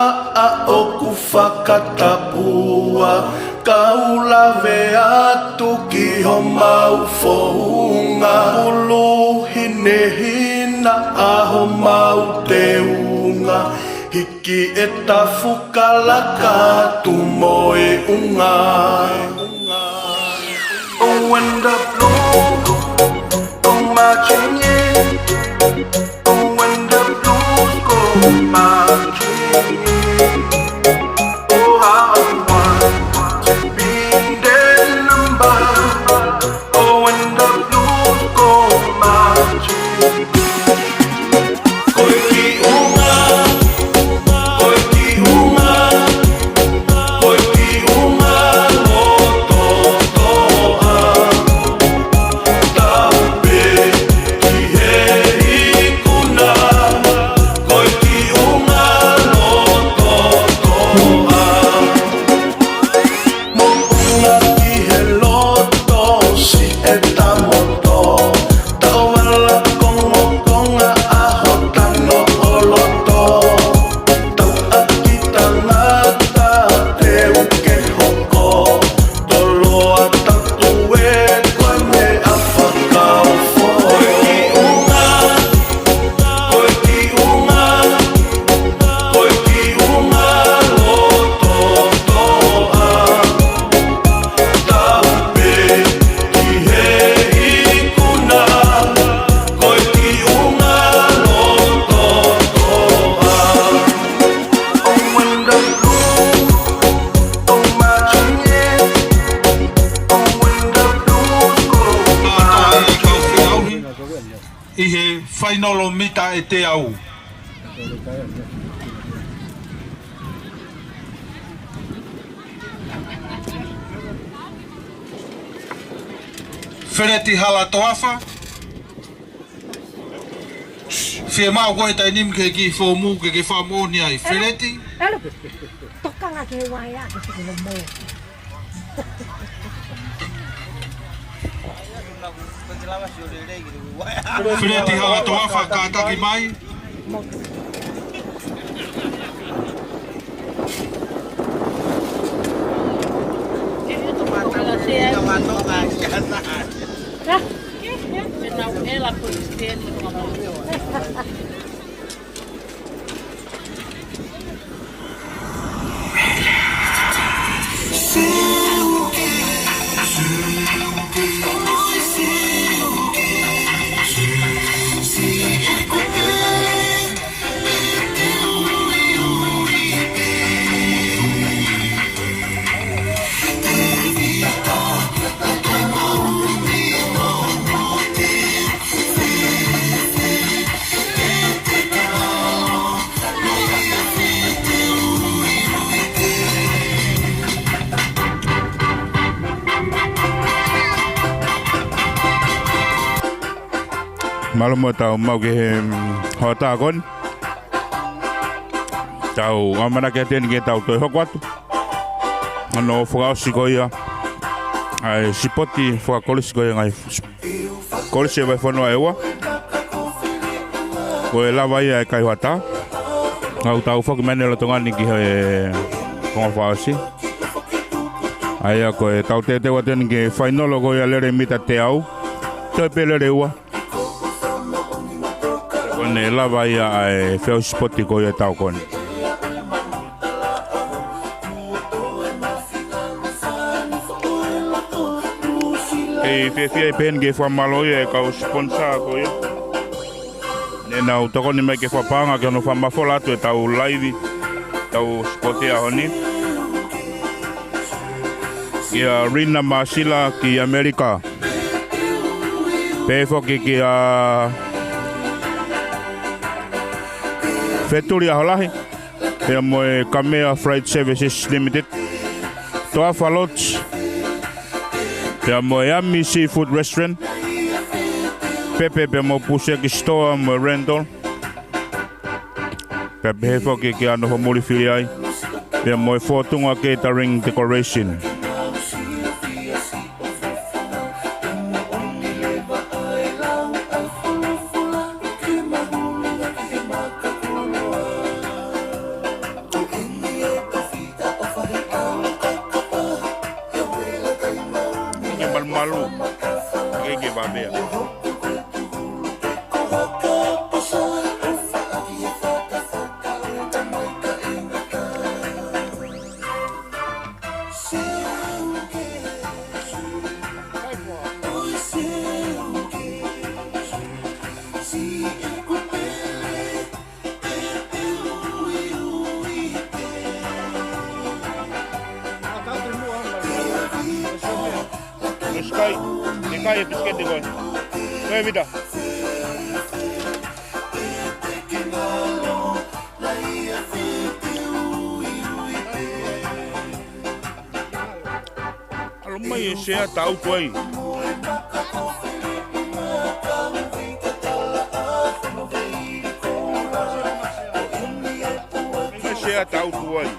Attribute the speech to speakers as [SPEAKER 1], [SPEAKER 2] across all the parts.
[SPEAKER 1] O ku whakatapua Kaula vea tuki ho mau founga Ulu hine hina aho mau te unga Hiki e tafukalaka tu moe unga Oh when the blue Oh marching in Oh when the blues go marching in Oh how I want to be their number Oh when the blues go marching Koiki unga Koiki unga Koiki unga Loto toa Tape ki he ikuna Koiki unga Loto toa Mo unga ki he loto Si e tamoto Tawala kongo konga aho tano o loto Tau aki tangata te uke hoko Toloa tatu e koe me a whakao fo Koiki unga Koiki unga Koiki unga loto toa Tape ki he ikuna Koiki unga loto toa Oh when the blue Oh marching in Oh when the blues go marching
[SPEAKER 2] I he whainolo mita e te au. Whereti hala toafa. Whia mau koe tai nim ke ki whomu ke whamoni ai. Whereti.
[SPEAKER 3] Elo, toka ngā ke wai a, ke te mo.
[SPEAKER 2] Whereti hala toafa ka taki mai. Malo mo tau mau ke hota kon. Tau amana ke ten ke tau to hokwatu. Ano fo sikoia. Ai sipoti fo kolisi ko ngai. Kolisi vai fono ewa. Ko la vai ai kai hota. Ngau tau fo ke menelo tongani ki ko fa Ai ko tau te waten ke final ko ya lere mita te au. Te pele rewa. Ne lava ia e feo spoti ko ia tau kon. E fe pen ge fa malo ia ka sponsor ko ia. Ne na o toko ni mai ke fa panga ke no fa mafola tu tau live tau spoti a honi. Ia Rina Masila ki America. Pe fo ki a Feturi aholahi, pia moe Kamea Freight Services Limited, Toa Falots, pia moe Yummy Seafood Restaurant, Pepe pia mo Puseki Store moe Rental, pia behefo ki ano ho muli filiai, pia moe Fortunga Catering Decoration. palu. Ege babea. Sky, dekai biscuit dekoy. Kaya vida. Alam mo yun siya tao ko ay. Siya tao ko ay.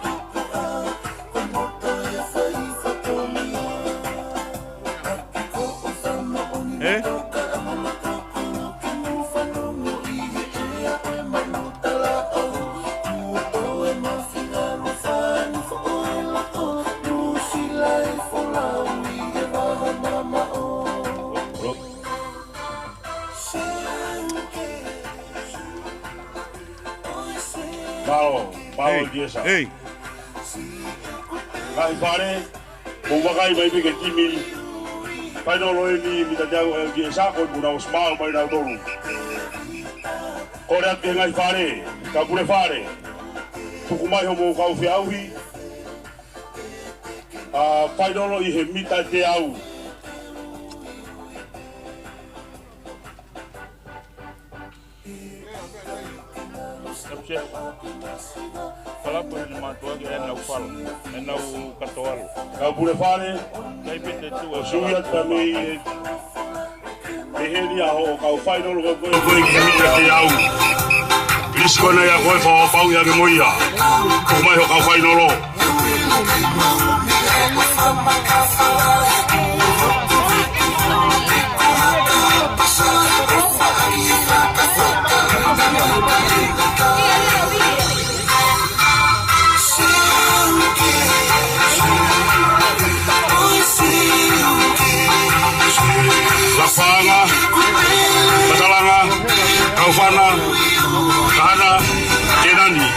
[SPEAKER 4] Bao diesa.
[SPEAKER 2] Hey.
[SPEAKER 4] Kai pare, bumakai mai bige kimi. Pai no loi ni mita jago el diesa ko buna usmal mai na dolu. Kore ate ngai pare, ka pure pare. Tukumai homo kau fi auhi. Pai no loi he mita te au.
[SPEAKER 2] Kalau boleh matua ke enau fal, enau katoal.
[SPEAKER 4] Ka pure pare,
[SPEAKER 2] Kai pete tu.
[SPEAKER 4] suya tami. Eheni aho kau final ko ko ki mita te au. Isko na ya ko fa pau ya memoria. Tukumai ho kau final lo. Lafanga, Katalanga, Kaufana, Kahana, Kenani.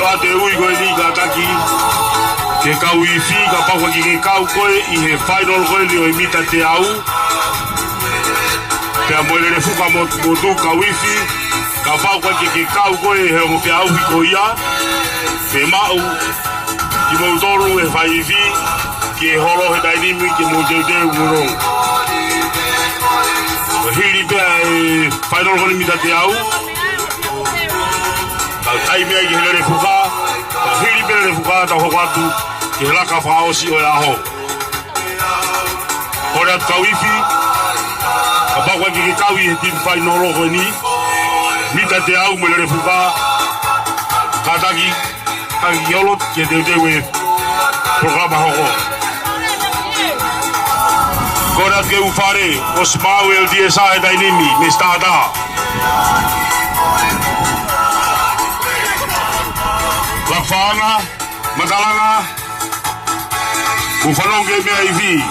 [SPEAKER 4] a te ui koe ni ka taki. Ke kau I fi ka pakwa ki ke kau koe I he final koe ni o imita te au. Pea moele le fuka motu ka wifi. Ka pakwa ki ke kau koe he mo pe au ko ia. Pe mau. Ki mo toru e fai fi. Ki e horo he tainimi ki mo te urong. Hiri pea e final koe ni mita te au. Tai mea ki hele fuka, ka hiri pere fuka ta hoko atu, ki he laka whaosi o e aho. Kore atu kawifi, ka pakwa ki ke kawi he team whai noro koe ni, mita te au me lere fuka, ka taki yolot ki te tewe programa hoko. Kore atu ke ufare, o smau LDSA e tainimi, me stata. Lakfana, Matalanga, Ufalonge mea ivi.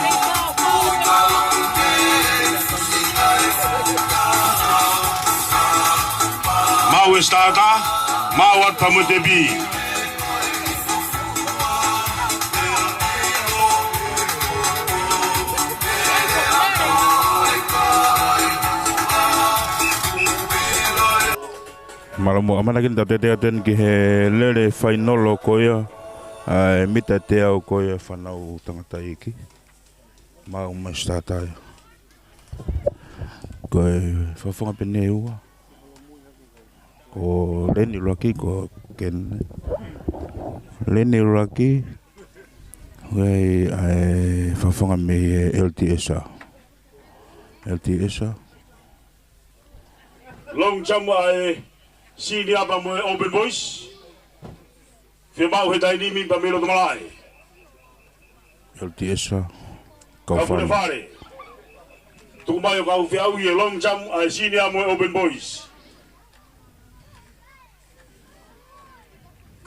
[SPEAKER 4] Mau estata, mau at pamutebi.
[SPEAKER 2] Malamu amanakin tate aten ki he lere final koia mita te au koia whanau tangata iki mau mastata koe whawhanga pene ua ko Leni Raki ko Ken Leni Raki koe whawhanga me LTSA
[SPEAKER 4] Long jump senior pa mo open voice. Firmao he tainimi pa melo tumalai.
[SPEAKER 2] LTSA
[SPEAKER 4] Kaufune fare. Tukumayo kau fiau ye long jump senior mo open voice.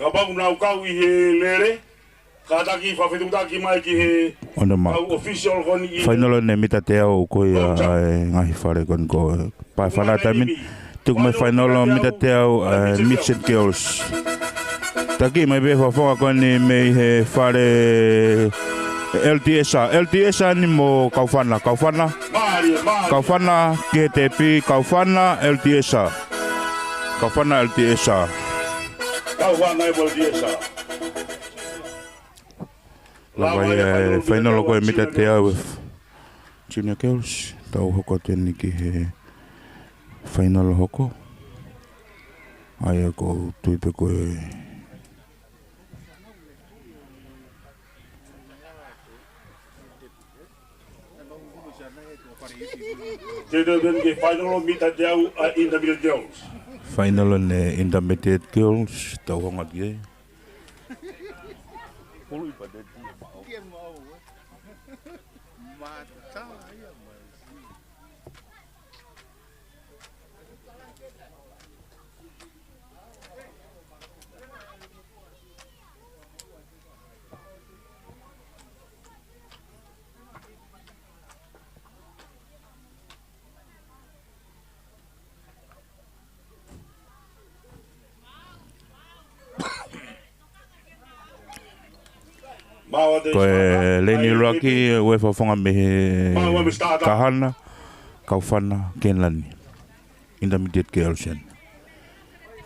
[SPEAKER 4] Kapag unau kau I he lere. Kataki whawhetutaki mai ki he kau official kon I
[SPEAKER 2] final ne mita te au koe ngahi whare kon ko pai whara tamin tuk mai final mita te au mixed girls taki mai be whawhanga kon ni mei he whare LTSA ni mo kauwhana ke te pi kauwhana LTSA kauwhana LTSA Lawai final ko mita te au junior girls tau hoko teni ki he final hoko ai ko tuipe ko
[SPEAKER 4] final mita te au intermediate girls.
[SPEAKER 2] Final intermediate girls tau hongat ge. Koe Leni Raki we whawhanga me kahana kauwhana kenlani intermediate girls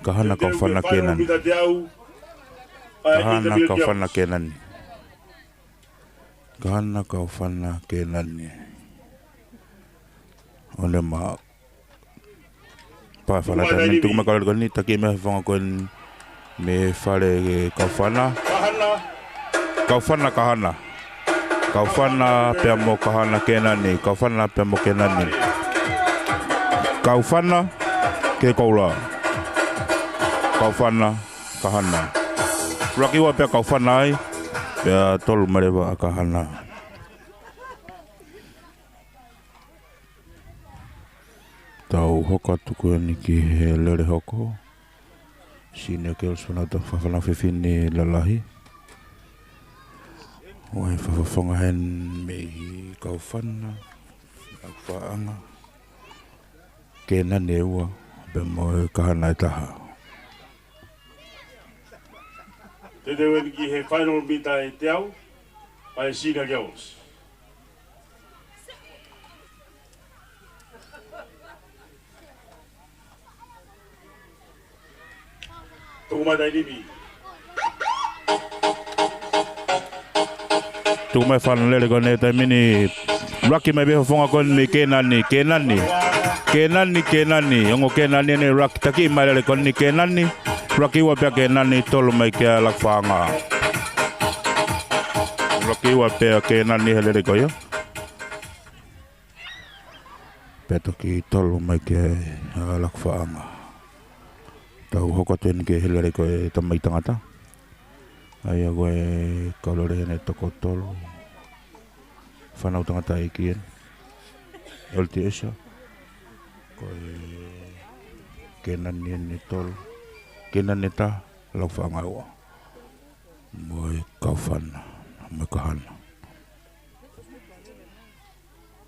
[SPEAKER 2] kahana kauwhana kenani kahana kauwhana kenani kahana kauwhana kenani ole ma pa whala tamin tuku me kalor koni taki me whanga koen me whare kauwhana kahana pea mo kahana kenani kauwhana pea mo kenani kauwhana ke kaula kauwhana kahana Raki wa pea kauwhana ai pea tolu marewa kahana tau hoka tuku ni ki he lere hoko sine ke usuna ta whawhana whiwhine lalahi Wai whawhanga hen me kauwhana whaanga kena neua pe mo kahana e taha
[SPEAKER 4] Te dewen ki he final mita e te au, ai Sina Girls. Tuku mai tai nipi.
[SPEAKER 2] Tuku mai whanu lele kone tai mini Raki mai beho whonga kone ni Kenani. Ongo Kenani ne Raki taki mai lele kone ni Kenani. Raki ua pia Kenani tolu mai kia lakwhanga. Raki ua pia Kenani he lele koia. Pia toki tolu mai kia lakwhanga. Tau hoko tuen ke he lele koe tamai tangata. Ai a koe kaulore hene toko tolu. Whanau tangata e kien. LTS. Koe Kenani ne tolu. Kenani ta lau whaanga ua. Moi kauwhana. Moi kahana.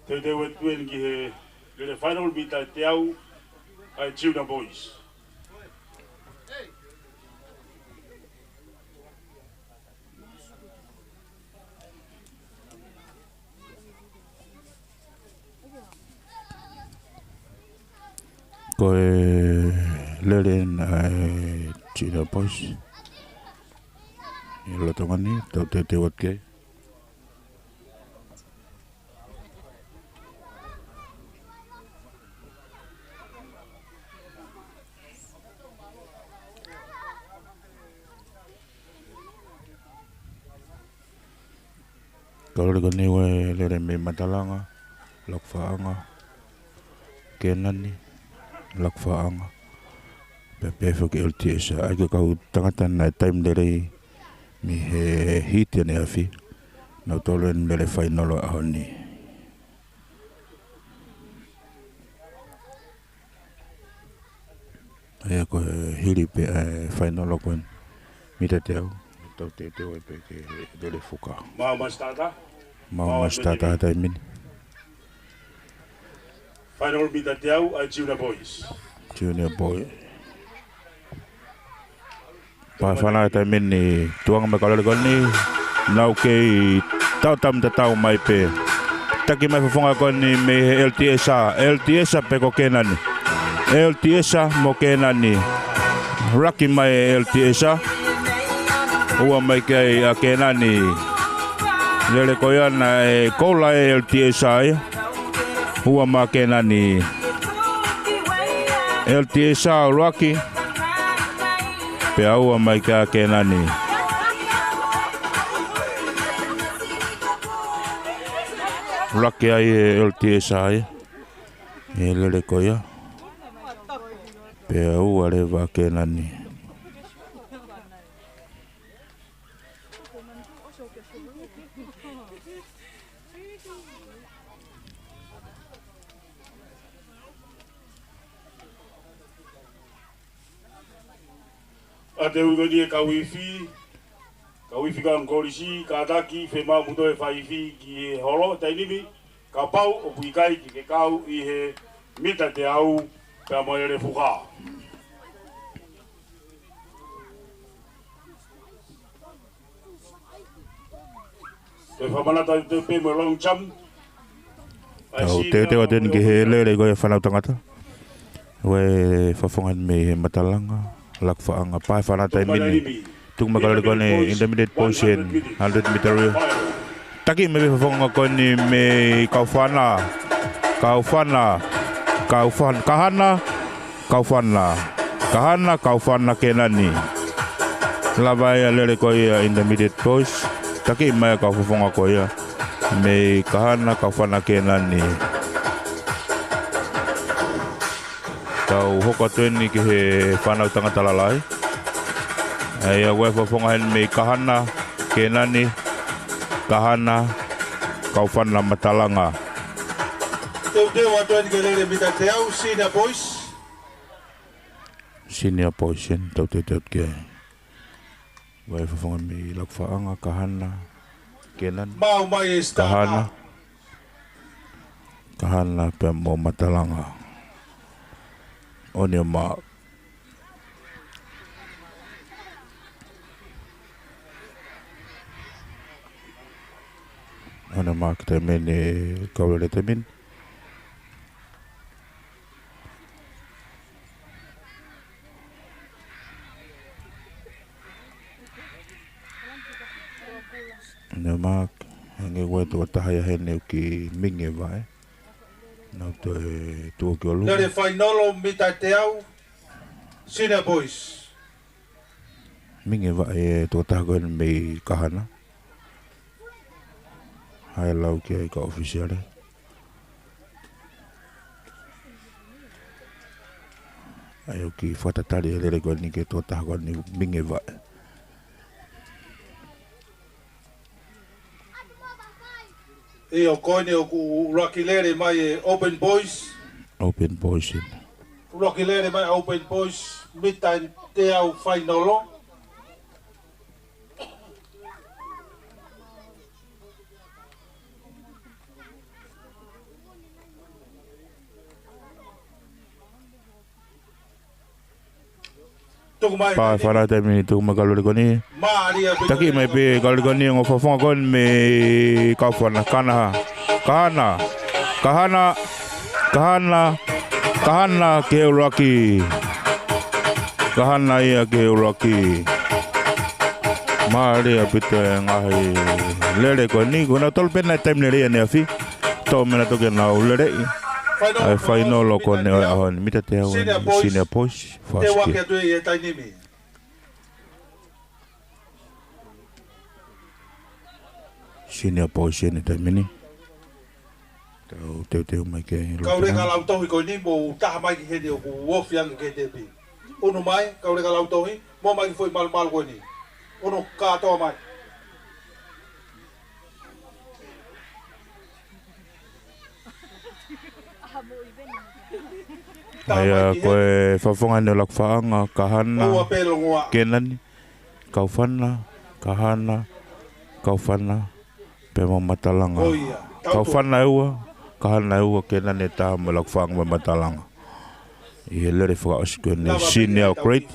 [SPEAKER 4] Te dewe tuen ki he lele final mita e te au, ai Tuna Boys.
[SPEAKER 2] Koe lele na Tuna Boys. I lotonga ni, tau te wat kei. Kalau le we lere me matalanga, lakfaanga, Kenani, lakfaanga. Pepe fo ke LTS ai ke kau tangata na time lere mi he hit ne afi. Na tolen lere final a honi. Ai ko hiri pe final ko mi te teu. Tau te we pe ke lere fuka.
[SPEAKER 4] Mama Stata.
[SPEAKER 2] Mau mastata tai mini.
[SPEAKER 4] Final mita te au, ai Tuna Boys.
[SPEAKER 2] Junior boy. Pa whana tai mini tuanga me kalore koni. Nau kei tau tam te tau mai pe. Taki mai whawhonga koni me LTS. LTS pe ko Kenani. LTS mo Kenani. Raki mai LTS. Ua mai kei a Kenani. Lele koiana e koula e LTS ai. Ua ma Kenani. LTS Raki. Pe ua mai kei Kenani. Raki ai e LTS ai. E lele koia. Pe ua le va Kenani.
[SPEAKER 4] A te ugoni e ka wifi ka ngorisi, ka daki, fe mau muto e whaifi ki e holo, tainimi, ka pau o puikai ki ke kau i he mita te au, ka mo ere fuka. Te whamanata te pe mo long cham.
[SPEAKER 2] Tau te waten ki he lere koe whanau tangata. We whawhongan me he matalanga. Lakfaanga pai whanata e mini. Tuk makalore kone intermediate position 100 meter real. Taki me whawhonga kone me kauwhana. Kauwhana Kenani. Lawai a lere koe intermediate post. Taki me kauwhonga koe me kauwhana Kenani. Tau hoka tueni ki he whanau tangata lalai. Ai a wai whawhonga hen me kahana, Kenani, kauwhana matalanga.
[SPEAKER 5] Teu atuan ke lele mita te au, Senior Boys.
[SPEAKER 2] Senior Boys hen, tau te ke. Wai whawhonga me lakwhaanga, kahana, Kenani,
[SPEAKER 5] Mau mai e stata.
[SPEAKER 2] Kahana pe mo matalanga. On your mark. Ana mak te mene kaulele te min. Ana mak nge wetu tahaya hene ki minge vai. Nau te tuoki olu.
[SPEAKER 5] Lere whainolo mita te au. Sina boys.
[SPEAKER 2] Minge vai e tuotahakoen mei kahana. Hai lau ki ai ka ofisiale. Ai o ki whatatari e lere koe ni ke tuotahakoen ni minge vai.
[SPEAKER 5] E o koine o ku urakilere mai e Open Boys.
[SPEAKER 2] Open Boys in.
[SPEAKER 5] Urakilere mai Open Boys mita te au whainolo.
[SPEAKER 2] Pa whara te mini tuku mai kalore koni. Taki mai pe kalore koni ngō whawhonga kon me kauwhana kanaha. Kahana ke uraki. Kahana ia ke uraki. Maria pite ngahi lere koni. Kuna tol pena time lere ane afi. Tau mena toke nau lere i. Ai whainolo kone oi ahon. Mita te hau Senior Boys.
[SPEAKER 5] Te wake atu e tainimi.
[SPEAKER 2] Senior Boys ene tai mini. Teu mai ke.
[SPEAKER 5] Kaure ka lau tohi ko ni mo taha mai ki hene o ku wofiang ke te pi. Unu mai, kaure ka lau tohi. Mo mai ki foi mal ko ni. Unu katoa mai.
[SPEAKER 2] Ai koe whawhonga ne lak whaanga, kahana, kenani, kauwhana, kahana, kauwhana, pema matalanga. Kauwhana eua, kahana eua, kenani taha mo lak whaanga me matalanga. I he lere whakaosiku ne senior grade.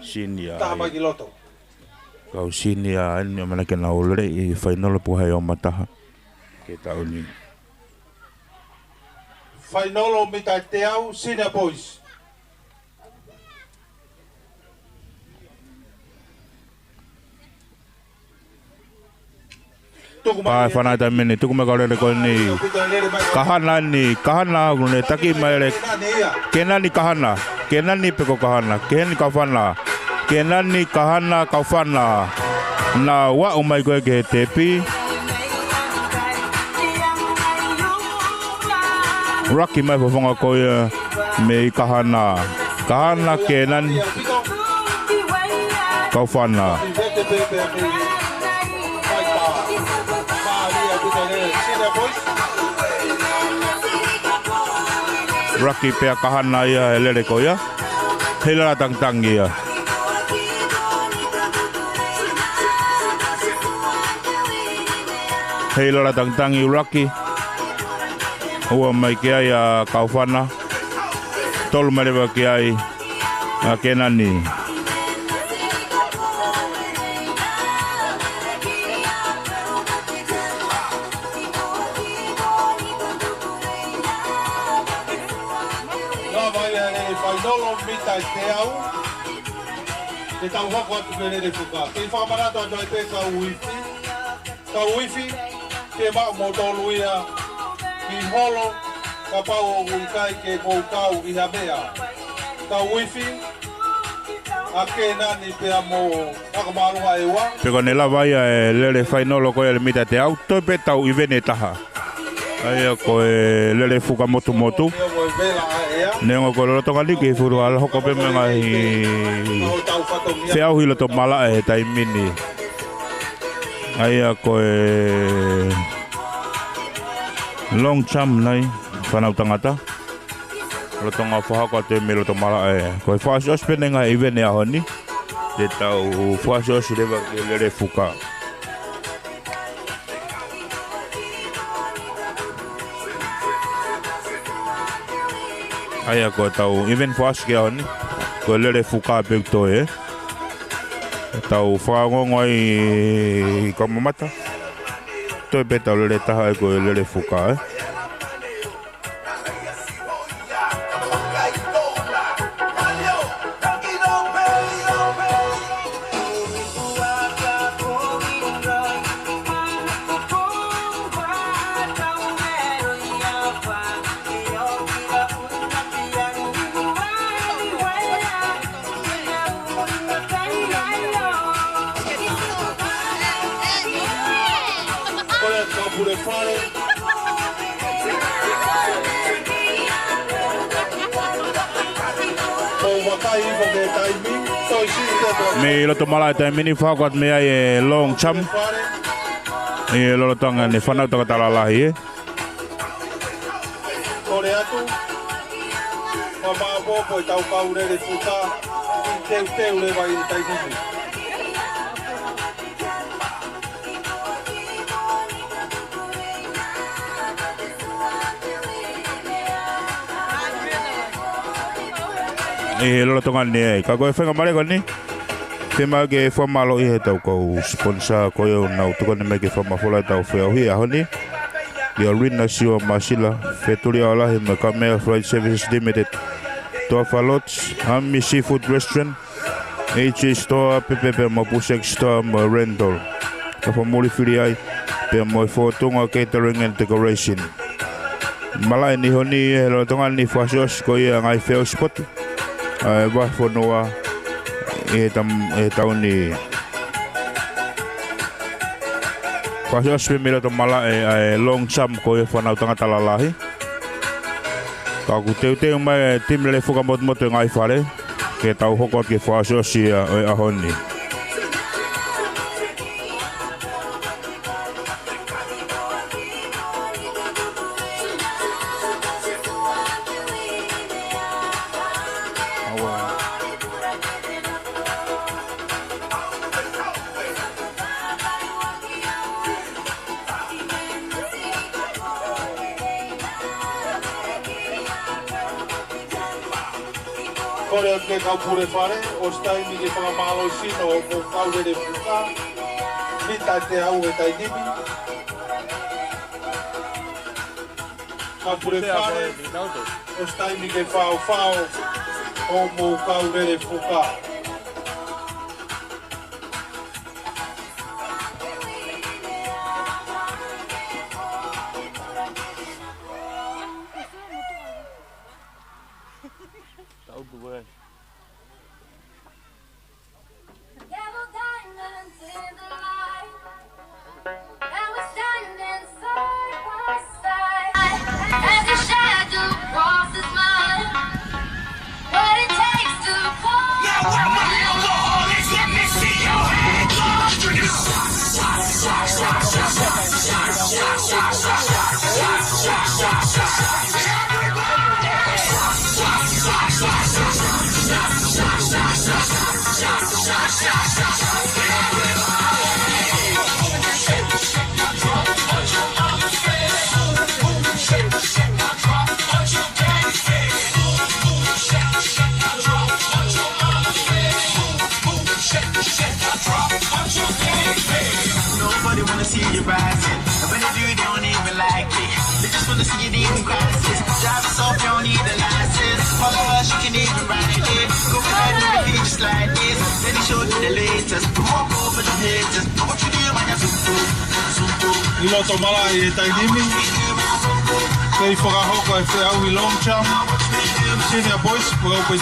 [SPEAKER 2] Senior. Kau senior ane o mana ke nau lere i whainolo puhai o mataha. Ke tau ni.
[SPEAKER 5] Whainolo mita te au, Senior Boys.
[SPEAKER 2] Pa whanai tai mene, tuku me kaurere koe ni kahana kune taki mai re kenani kahana, kenani peko kahana, kenani kauwhana, kenani kahana kauwhana. Na wa o mai koe ke tepi. Raki mai whawhonga koe me kahana. Kahana kenani kauwhana. Raki pea kahana ia e lere ko ia. Heila tangtangi ia. Heila tangtangi raki. Ua mai ke ai a kauwhana. Tolu marewa ke ai a kenani.
[SPEAKER 5] Whainolo mita te au. Te tau hoko atu pene re whuka. Te whamarata atu ai pe ka uifi. Ka uifi, te mao mo tolu ia. Ki holo, ka pau o uikai ke kou kau i ha mea. Ka uifi, a ke nani pea mo whakamarunga e wa.
[SPEAKER 2] Peko ne lawa ia e lere whainolo koe le mita te au. Toi pe tau i vene taha. Aia koe lere whuka motu motu. Nengo ko lo tonga liki furu ala hoko pe menga hi feau hilo to mala e tai mini. Aia ko long jump nai whanau tangata. Lo tonga whahako te me lo to mala e. Ko whaasi ospe nenga i vene ahoni. Te tau whaasi osi rewa ke lere fuka. Aia ko tau even whaasi ke ahoni. Ko lere fuka pe toe. Tau whaongongo i kamamata. toi peta le taha e ko le fuka me lo tomala ta mini fakwat me ai long cham e lo tanga ne fana to kata la hi
[SPEAKER 5] Kore atu mama bobo e tau kaure le fuka teu le vai tai ni
[SPEAKER 2] e lo tonga ne ka ko fenga mare ko ni tema ke forma lo i tau ko sponsor ko yo na to ko ne me ke forma fola tau fe hi a honi the arena sio masila fetulia ala me Kamea Fried Services Limited to falots Ami Seafood Restaurant HA Store PPP Mapusek Store Rental ka famuli fili ai pe mo fotonga catering and decoration malai ni honi lo tonga ni fasios ko ia ngai feo spot ba fonoa e tauni fasios pe mira to mala e long cham ko e fana tanga talalahi ka ku te mai tim le fuka mot ngai fare ke tau hokot ke fasios ia e ahoni
[SPEAKER 5] Kore ke kau pure fare, o stai mi ke whakamalo sino o kaure de puka, mi tai te au e tai nimi. Kau pure fare, o stai mi ke whao o mo kaure de puka.
[SPEAKER 6] Nobody wanna see you rising. And when they do, they don't even like it. They just wanna see you in crisis. Drive us off, you don't need a license. Follow us, you can even ride it. Go ahead and repeat just like this. Then they show you the latest. Walk over the haters. What you do, man, you're so
[SPEAKER 5] Iloto mala e tai nimi. Kei whakahoko e whiau I long cham. Senior boys, well boys.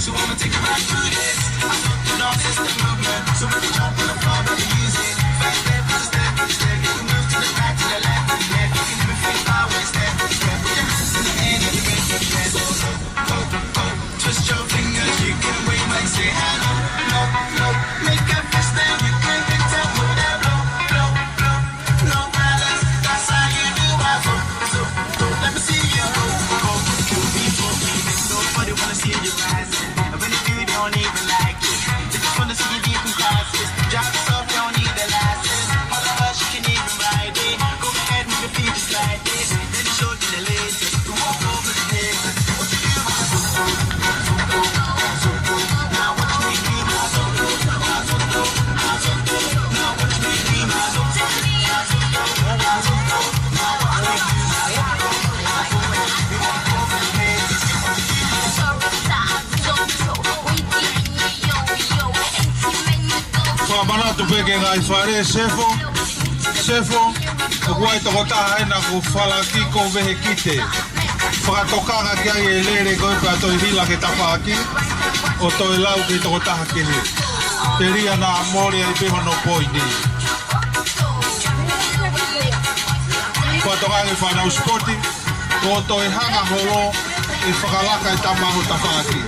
[SPEAKER 6] So I'ma take it right through this. I'm looking all this, the movement. So when you jump in the floor, better use it. Fast step, just step.
[SPEAKER 5] beke ngai whare sefo, o kuai toko taha ena ko whalaki ko vehe kite. Whakatokanga ki ai e lere koe pa toi hila ke tapaki, o toi lau ki toko taha ki he. Te ria na amore ai peho no poini. Whatokangi whanau spoti, ko toi hanga holo e whakalaka e tamahu tapaki.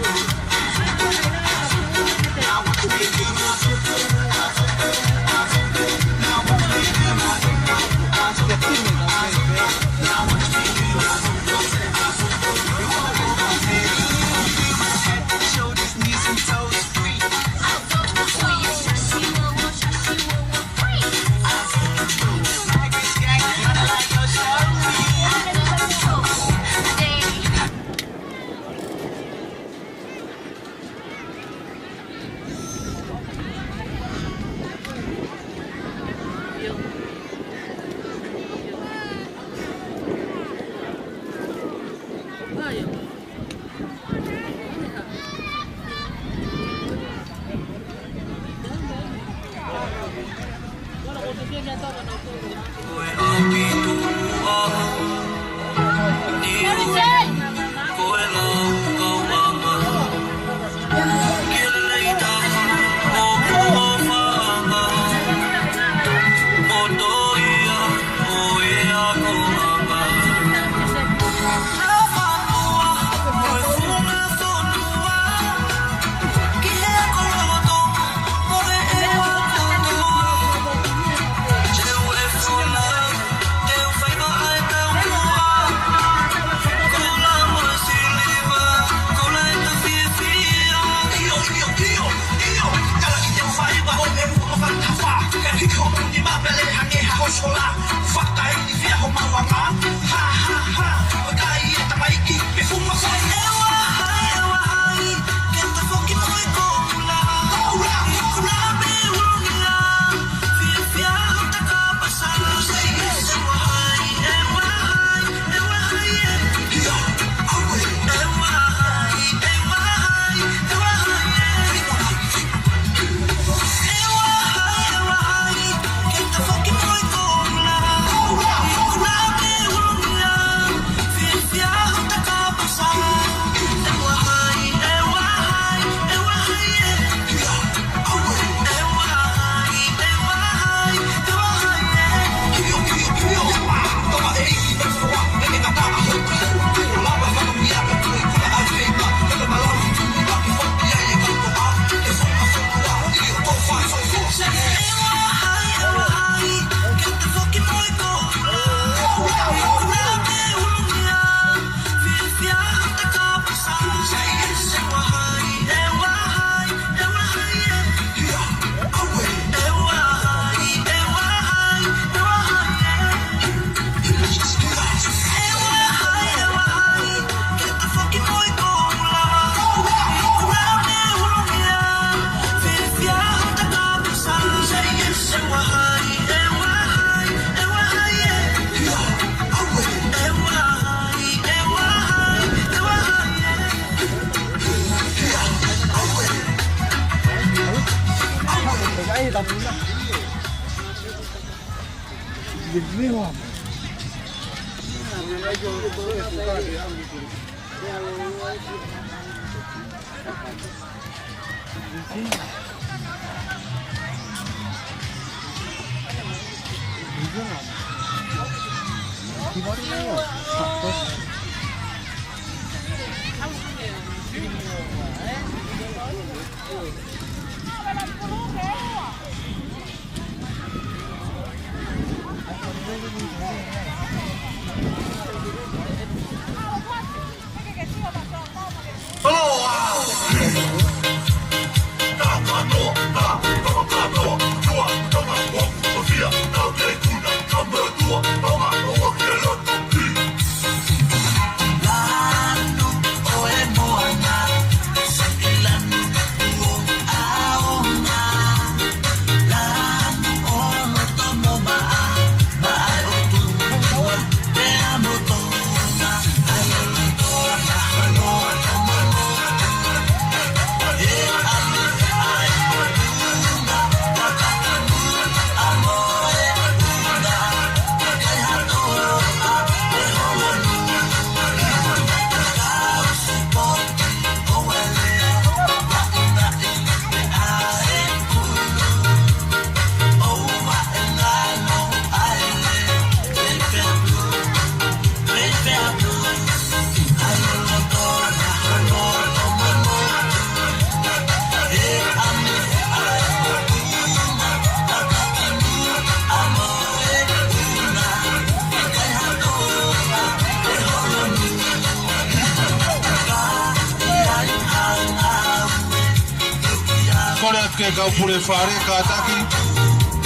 [SPEAKER 5] ke kau pule whare ka taki.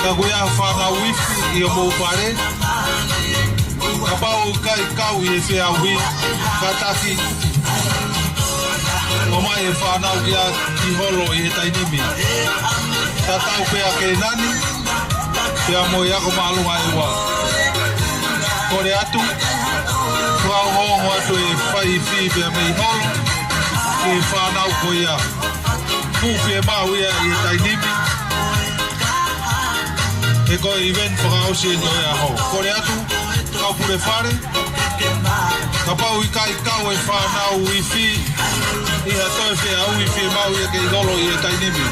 [SPEAKER 5] Ka koe a whanga wifi i o mou whare. Ka pau kai kau i e whea wi ka taki. O mai e whanau ki a ki holo i he tainimi. Ta tau pea ke nani. Pea mo i ako maalunga e wā. Kore atu. Kua hongo atu e whai whi pea mei holo. Ki whanau ko ia. Kuwhi e mau ia i he tainimi. E koe i wen whakaosi e nio ea hou. Kore atu. Kau pure whare. Ka pau i kai kau e whanau i whi. I ha toi whea au i whi mau ia ke i dolo i e tainimi.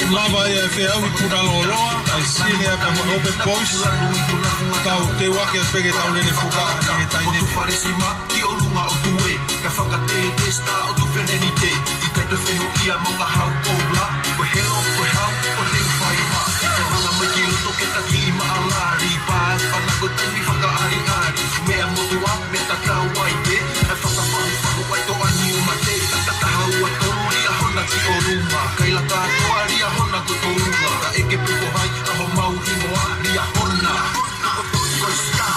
[SPEAKER 5] Lava ia e whea ui puna loloa, ai sine a kama open boys, tau te wake a pege tau nene whuka a e tai nene. Ki o runga o tue, ka whakate te sta o tu whenenite, i kai te wheho ia maunga hau o bla, koe heo, koe hau, o leu whai ma. Te hanga mai ki loto ke ta ki ma alari, pae whanako tani whaka ari ari, mea motu a me ta tau ai te, e whakawhahu whahu ai to ani o mate, ta hau a toru ia hona ki o runga, kai la katoa ria hona ko tounga, ka eke puko hai, aho mau himoa ria hona. Koe ska.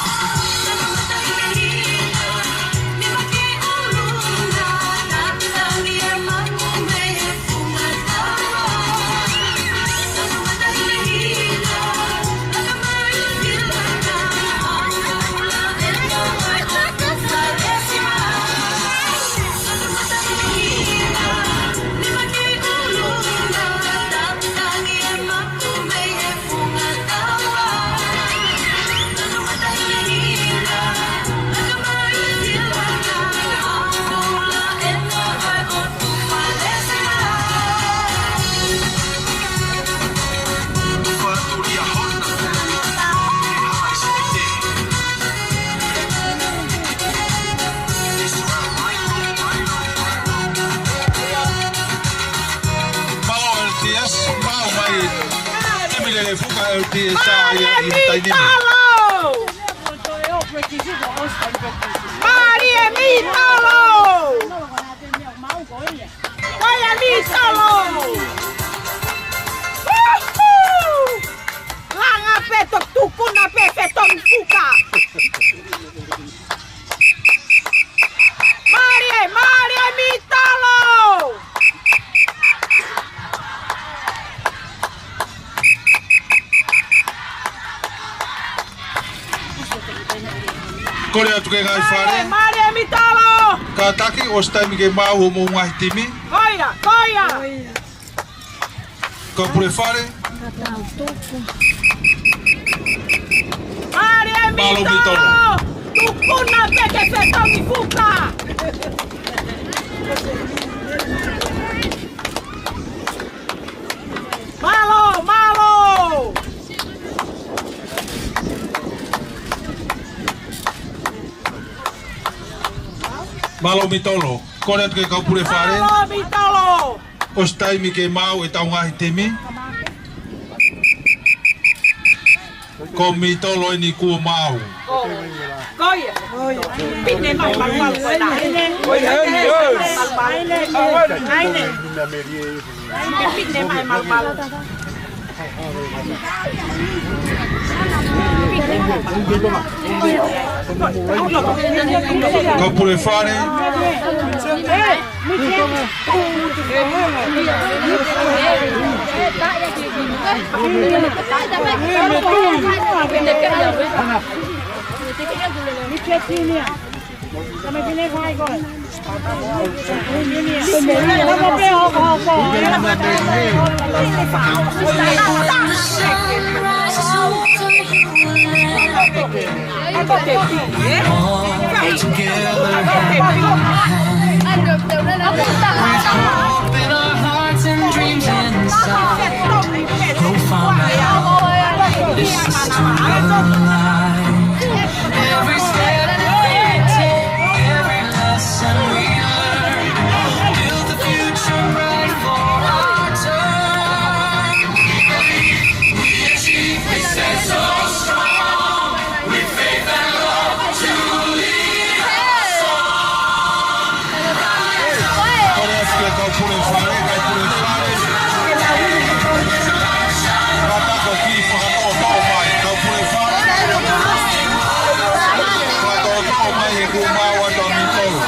[SPEAKER 5] Kore atu ke ngai whare.
[SPEAKER 3] Mare mitalo!
[SPEAKER 5] Ka taki o staimi ke mau o mo ngahi timi.
[SPEAKER 3] Koia, koia!
[SPEAKER 5] Ka pure whare.
[SPEAKER 3] Mare
[SPEAKER 5] Malo
[SPEAKER 3] mitalo!
[SPEAKER 5] mitalo.
[SPEAKER 3] Tukuna peke feto mifuka! Malo, malo!
[SPEAKER 5] Malo mitolo. Kore atu ke ka pure whare.
[SPEAKER 3] Malo mitalo!
[SPEAKER 5] O staimi ke mau e tau ngahi timi. Ko mitolo ni kua mau.
[SPEAKER 3] Koia! Pinne mai malmal koe na hene. Aine. Pinne mai malmal.
[SPEAKER 5] Ka pure whare.
[SPEAKER 6] Every step we take, every lesson we learn, build the future bright for our turn. We achieve, we stand so strong, with faith and love to lead us on.
[SPEAKER 5] Kore atu ke ka pure whare. Kai pure whare. Ka tako ki whakatau tau mai. Ka pure whare. Ka tau mai e kua mau a tau mitolo.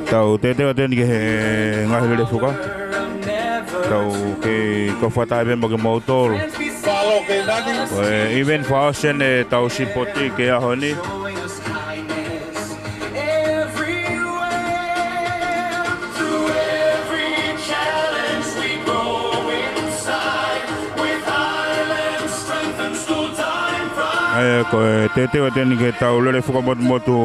[SPEAKER 2] Tau te ni ke ngahi le whuka. Tau ke kawhatai me mo ke mautoro.
[SPEAKER 5] Palo ke nani.
[SPEAKER 2] Even fashion e tau sipoti ke aho ni. ko te teni ke tau lele fuka motu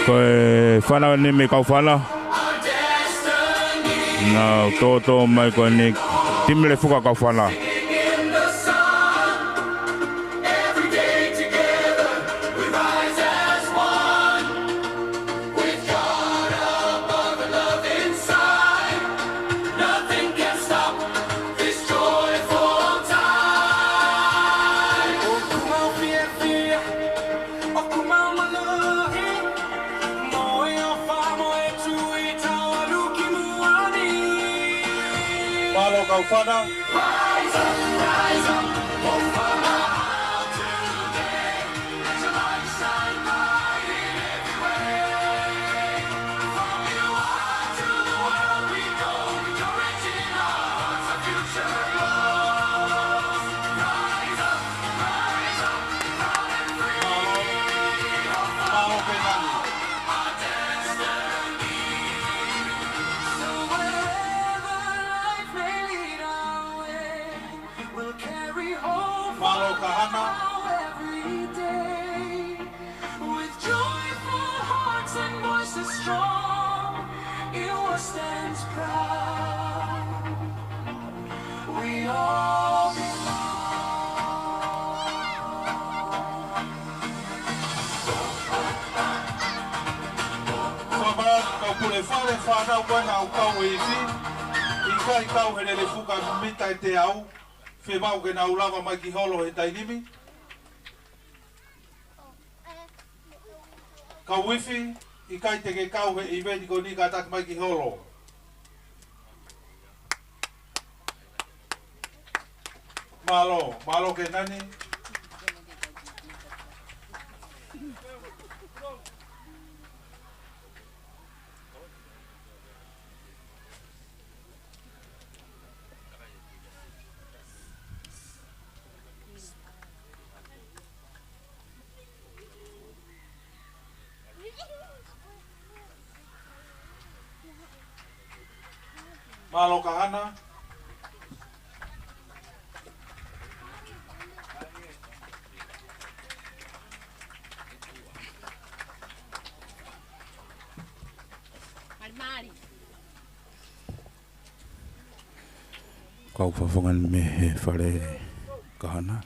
[SPEAKER 2] ko whana ni me kau whana na toto mai ko ni timle fuka kau whana
[SPEAKER 5] Father,
[SPEAKER 1] rise up, oh Father, today, let your light shine bright in every way. From your heart to the world we go, with your reaching hearts, our future glows. Rise up, proud and free, our destiny. So wherever life may lead we'll carry hope every day with joyful hearts and voices strong. EUA stands proud. We all
[SPEAKER 5] Fe mau ke na ulava mai ki holo he tainimi. Ka wifi I kai te ke kau he event ko ni ka tak mai ki holo. Malo ke nani. Malo kahana.
[SPEAKER 2] Kau whawhangan me he whare kahana.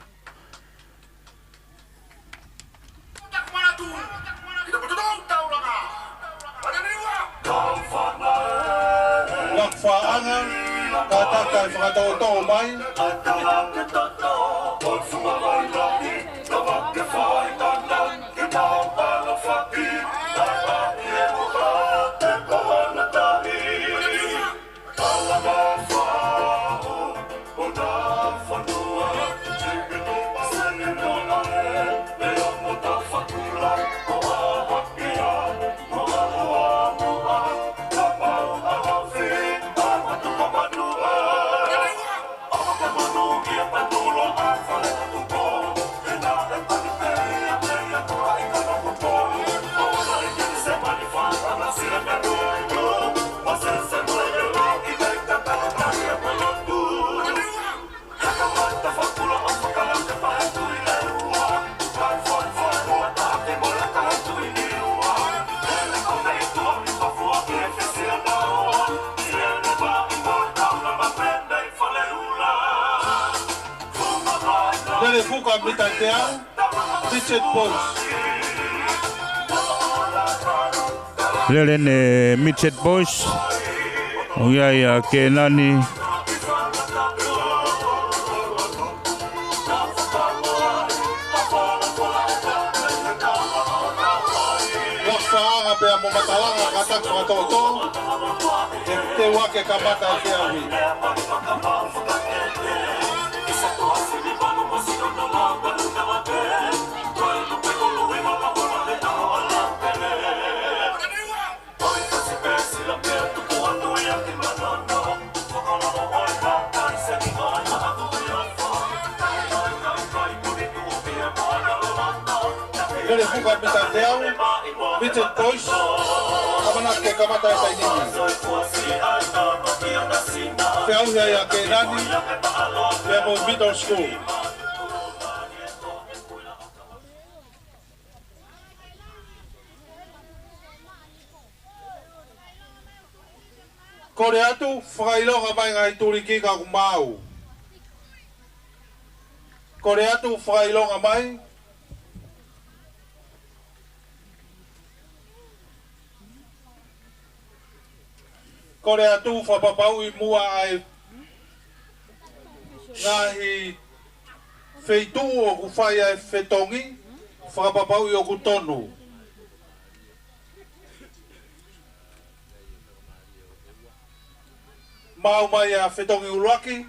[SPEAKER 5] Whaaanga, ka takai whakatauto mai. Dele fuka mitatea, Richard Boys.
[SPEAKER 2] Lele ne Mitchet Boys. Oya ke nani.
[SPEAKER 5] Wafaaga pe mo matalanga kata kwa toto. Te wake kamata ke awi. fuka mita te au, Mitchell Boys, kamana ke kamata e tai nini. Te au hea ke nani, te mo middle school. Kore atu, whakailonga mai ngai turiki ka kumau. Kore atu, whakailonga mai. Kore atu, whapapau I mua ai. Ngahi feitu o kuwhai ai fetongi, whakapapau I o kutonu. Mau mai a fetongi uruaki.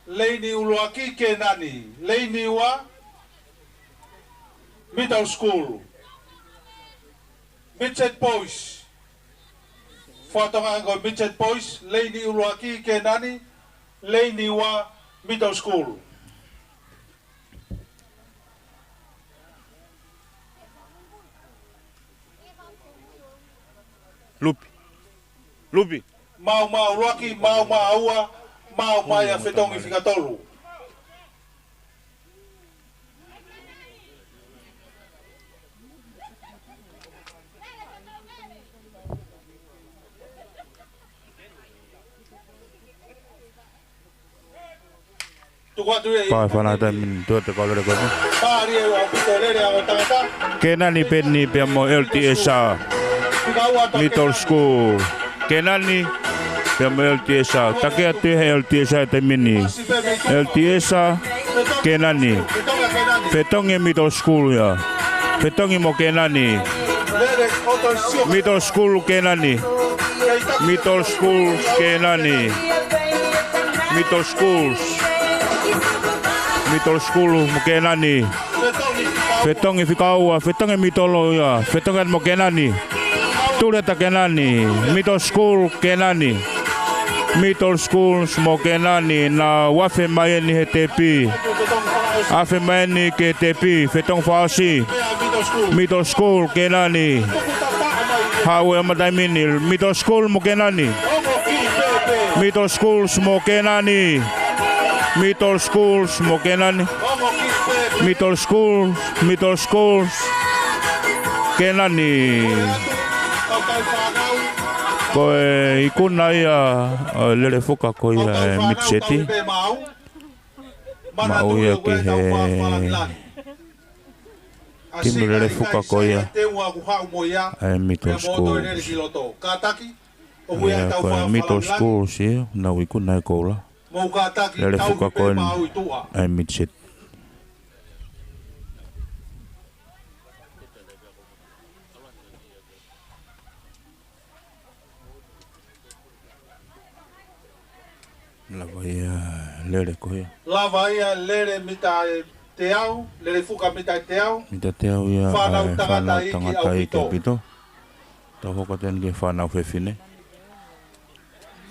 [SPEAKER 5] Leini uruaki ke nani. Leini wa middle school. Midget Boys. Whatonga ngo Midget Boys. Leini uruaki ke nani. Leini wa middle school.
[SPEAKER 2] Lupi.
[SPEAKER 5] Mau Rocky, mau Aua, mau Maya Fetongi Figatolu.
[SPEAKER 2] Pai whana tai min tuate kaulere koe. Kenani penni pia mo LTSA Middle School. Kenani pia mo LTSA. Takea tehe LTSA te mini. LTSA Kenani. Fetongi Middle School ya. Fetongi mo Kenani. Middle School Kenani. Middle School Kenani. Middle Schools. Middle School mo Kenani. Fetongi fikaua, fetongi mitolo ya. Fetongi mo Kenani. Tuleta Kenani. Middle School Kenani. Middle Schools mo Kenani na wafe maeni he tepi. Afe maeni ke tepi. Fetong fasi. Middle School Kenani. Hawe amatai minil. Middle School mo Kenani. Middle Schools mo Kenani. Middle Schools mo Kenani. Middle Schools Kenani. Koe ikuna ia lere fuka ko ia mitseti. Mau ia ki he kimi lere fuka ko ia Middle Schools. Ia koe Middle Schools ia nau ikuna e koula. Lere fuka ko ia mitseti. Lava ia lere koe.
[SPEAKER 5] Lava ia lere mita te au, lere fuka mita te au.
[SPEAKER 2] Mita te au ia
[SPEAKER 5] whanau
[SPEAKER 2] tangata
[SPEAKER 5] tangata
[SPEAKER 2] i ke pito. Tau hoko ten ke whanau whewhine.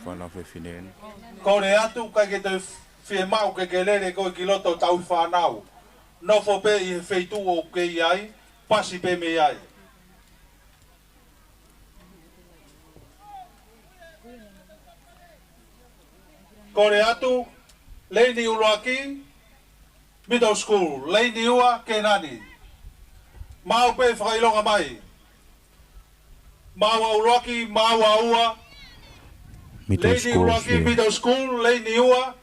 [SPEAKER 2] Whanau whewhine.
[SPEAKER 5] Kore atu kai ke te whemau ke lere koe ki loto tau whanau. Nofo pe I wheitu o ke iai, pasi pe me iai. Kore atu, leini uloaki, Middle School, leini ua Kenani. Mau pe whakailonga mai. Mau uloaki, mau ua. Leini uloaki, Middle School, leini ua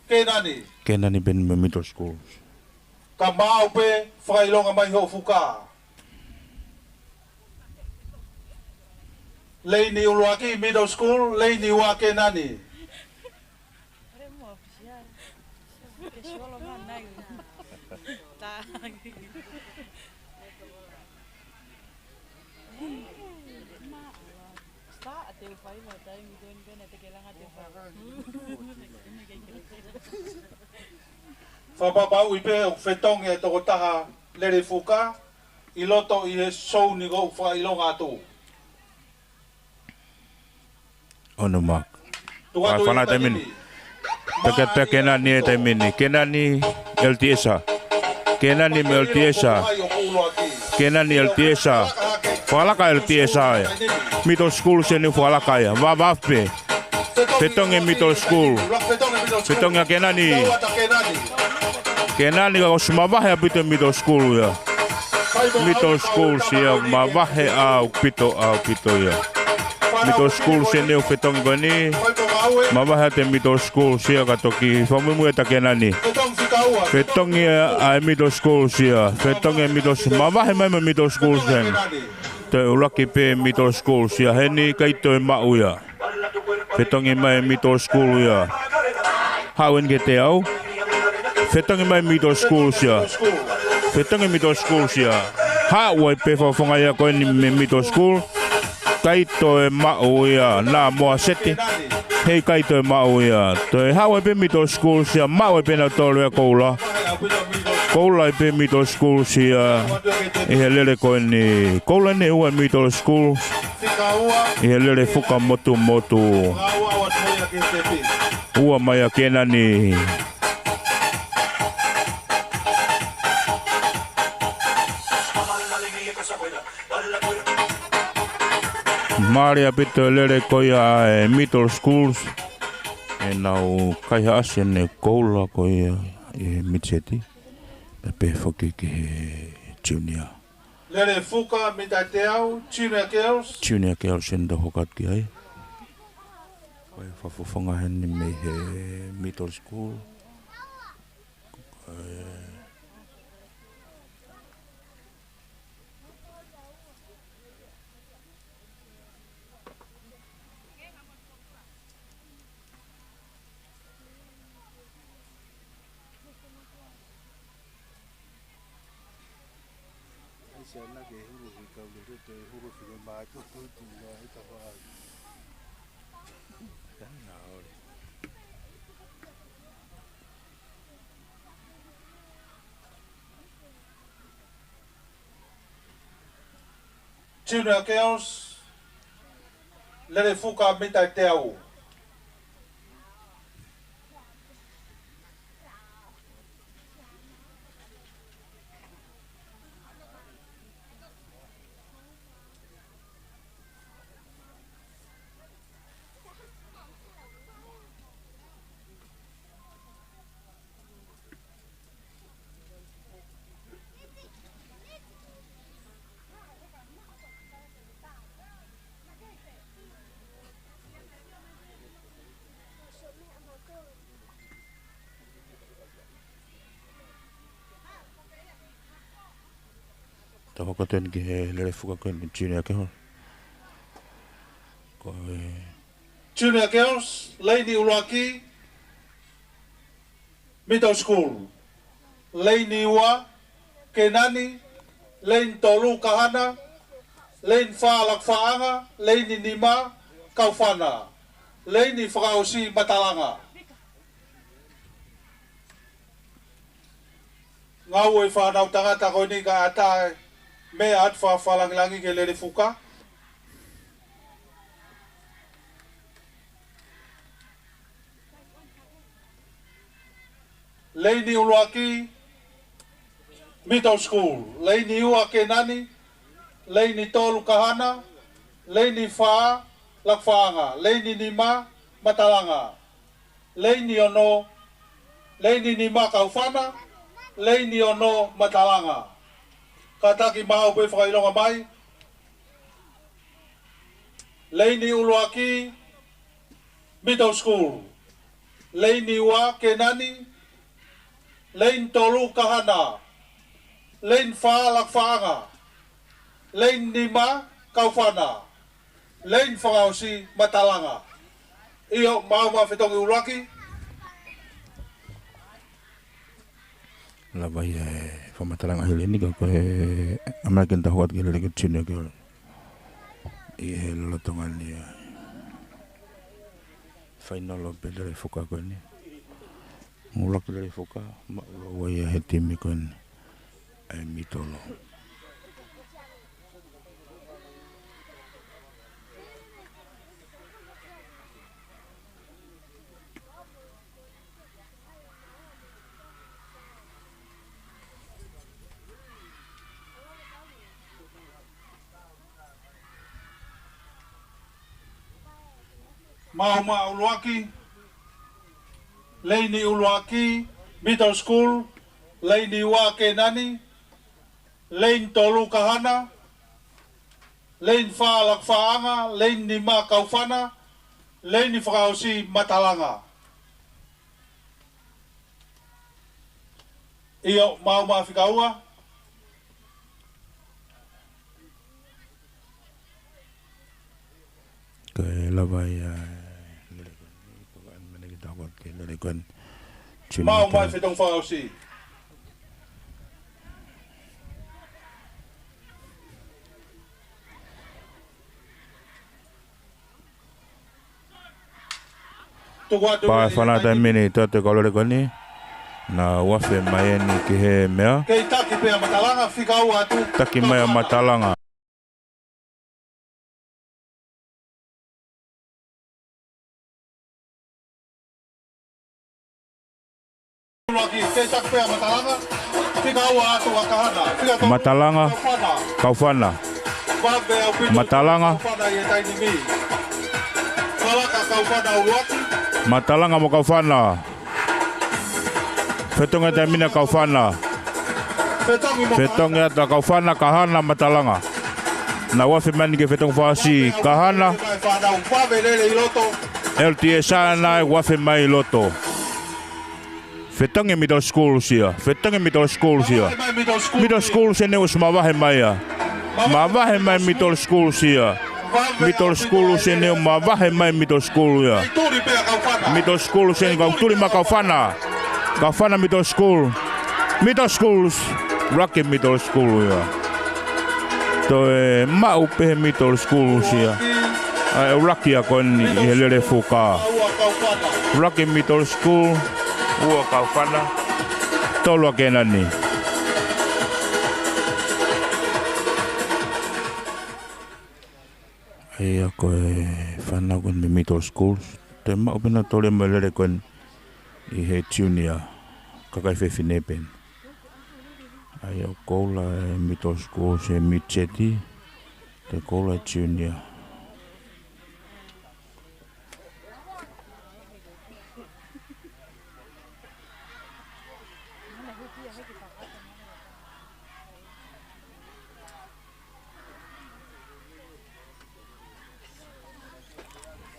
[SPEAKER 5] Kenani.
[SPEAKER 2] Kenani ben me Middle Schools.
[SPEAKER 5] Ka mau pe whakailonga mai ho fuka. Leini uloaki, Middle School, leini ua Kenani. Whapapau I pe o whetongi e toko taha lere fuka I loto I he sou ni go whailonga atu.
[SPEAKER 2] ono mak.
[SPEAKER 5] Tua tu
[SPEAKER 2] Whana te mini. Taka kenani e te mini. Kenani LTSA. Kenani me LTSA. Kenani LTSA. Whalaka LTSA e. Middle school se ni whalaka e. Wawafe. Petonge middle school. Petonge kenani. Kenani ka smawahe a pito middle school ya. Middle school sia mawahe au pito ya. Middle school se ni petonge koni. Mawahe te middle school sia ka toki. Whamumu e ta kenani. Petonge a middle school sia. Petonge middle school. Mawahe mai middle school sen. Te ulaki pe middle school sia. Heni kaito e mau ya. Petonge mai middle school ya. Hauen ke te au. Petonge mai middle school sia. Petonge middle school sia. Hawai pe whafonga ia koe ni middle school. Kaito e mau ia. Nā moa seti. Hei kaito e mau ia. Toi hawai pe middle school sia. Mau e pe na tolu e koula. Koula e pe middle school sia. Ihe lele koe ni. Koula ni ua middle school. Ihe lele fuka motu. Ua mai a kena ni. Maria pito lele koia e middle schools. E nau kaiha asien e koula koia e mitseti. Pe whaki ke junior.
[SPEAKER 5] Lele fuka mita te au, junior girls.
[SPEAKER 2] Junior girls en da hokat ki ai. Koe whawhawhanga hene me he middle school.
[SPEAKER 5] Junior girls. Lele fuka mita te au.
[SPEAKER 2] Ta hokaten ki he lele fuka koe ni junior girl.
[SPEAKER 5] Junior girls, Lady Ulaki, middle school. Lady Ua, Kenani, Lady Tolu Kahana, Lady Falak Faanga, Lady Nima, Kaufana, Lady Frausi Matalanga. Ngau e whanau tangata koe ni ka atae me at whalangilangi ke lele fuka. Lady Uluaki, middle school. Lady Ua Kenani, Lady Tolu Kahana, Lady Faa Lakfaanga, Lady Nima Matalanga, Lady Ono, Lady Nima Kaufana, Lady Ono Matalanga. Kataki mau pe whakailonga mai. Lady Uluaki, middle school. Lady Ua Kenani, Lane Tolu Kahana, Lane Faa Lakfaanga, Lane Nima Kaufana, Lane Frausi Matalanga. Iyo mau mawhitongi Uluaki.
[SPEAKER 2] Labai whamatalanga hili ni ko e American tahuat ki lele ki junior girl. I he lolotonga ni final o pe lele fuka koe ni. Mulak lele fuka ma ua ia he timi koe ni e mitolo.
[SPEAKER 5] Mauma Uluaki, Leini Uluaki, Middle School, Leini Wake Nani, Lein Tolu Kahana, Lein Falak Faanga, Lein Nima Kaufana, Leini Frausi Matalanga. Iyo Mauma Fikaua. Mau mai fetong Frausi.
[SPEAKER 2] Pa fana ta mini tote kolore koni na wafe mai ni ki he mea.
[SPEAKER 5] Kei taki pea Matalanga Fikaua atu.
[SPEAKER 2] Taki mai Matalanga. Matalanga, Kaufana. Matalanga. Matalanga mo Kaufana. Fetong eta mina Kaufana. Fetong eta Kaufana kahana Matalanga. Na wafi mani ke fetong fasi kahana. LTA sana wafi mai loto. Fetange middle school sia. Fetange middle school sia. Middle school se ne us ma vahe mai ya. Ma vahe mai middle school sia. Middle school se ne ma vahe mai middle school ya. Middle school se ne kau tuli ma Kaufana. Kaufana middle school. Middle schools. Rocky middle school ya. To ma upe middle school sia. Rocky akon helere fuka. Rocky middle school. Ua Kaufana tolo kena ni. Ai ako fana kon mi middle schools. Te ma opena tole malere kon I he junior kakai fe finepen. Ai o kola middle school se mitcheti te kola junior.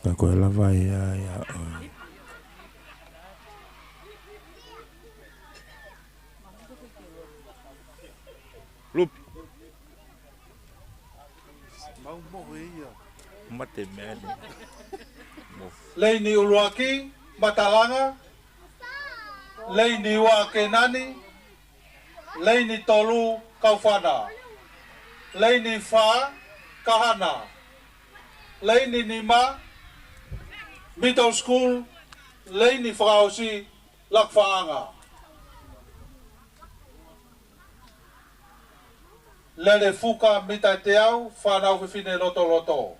[SPEAKER 2] Tako ela vai ya. Lup. Mau morrer. Mate merda.
[SPEAKER 5] Leini Uluaki, Matalanga, Leini Wake Nani, Leini Tolu Kaufana, Leini Fa Kahana, Leini Nima, Middle School, Leini Frausi Lakfaanga. Lele Fuka Mita Teau, Fanau Fifine Loto Loto.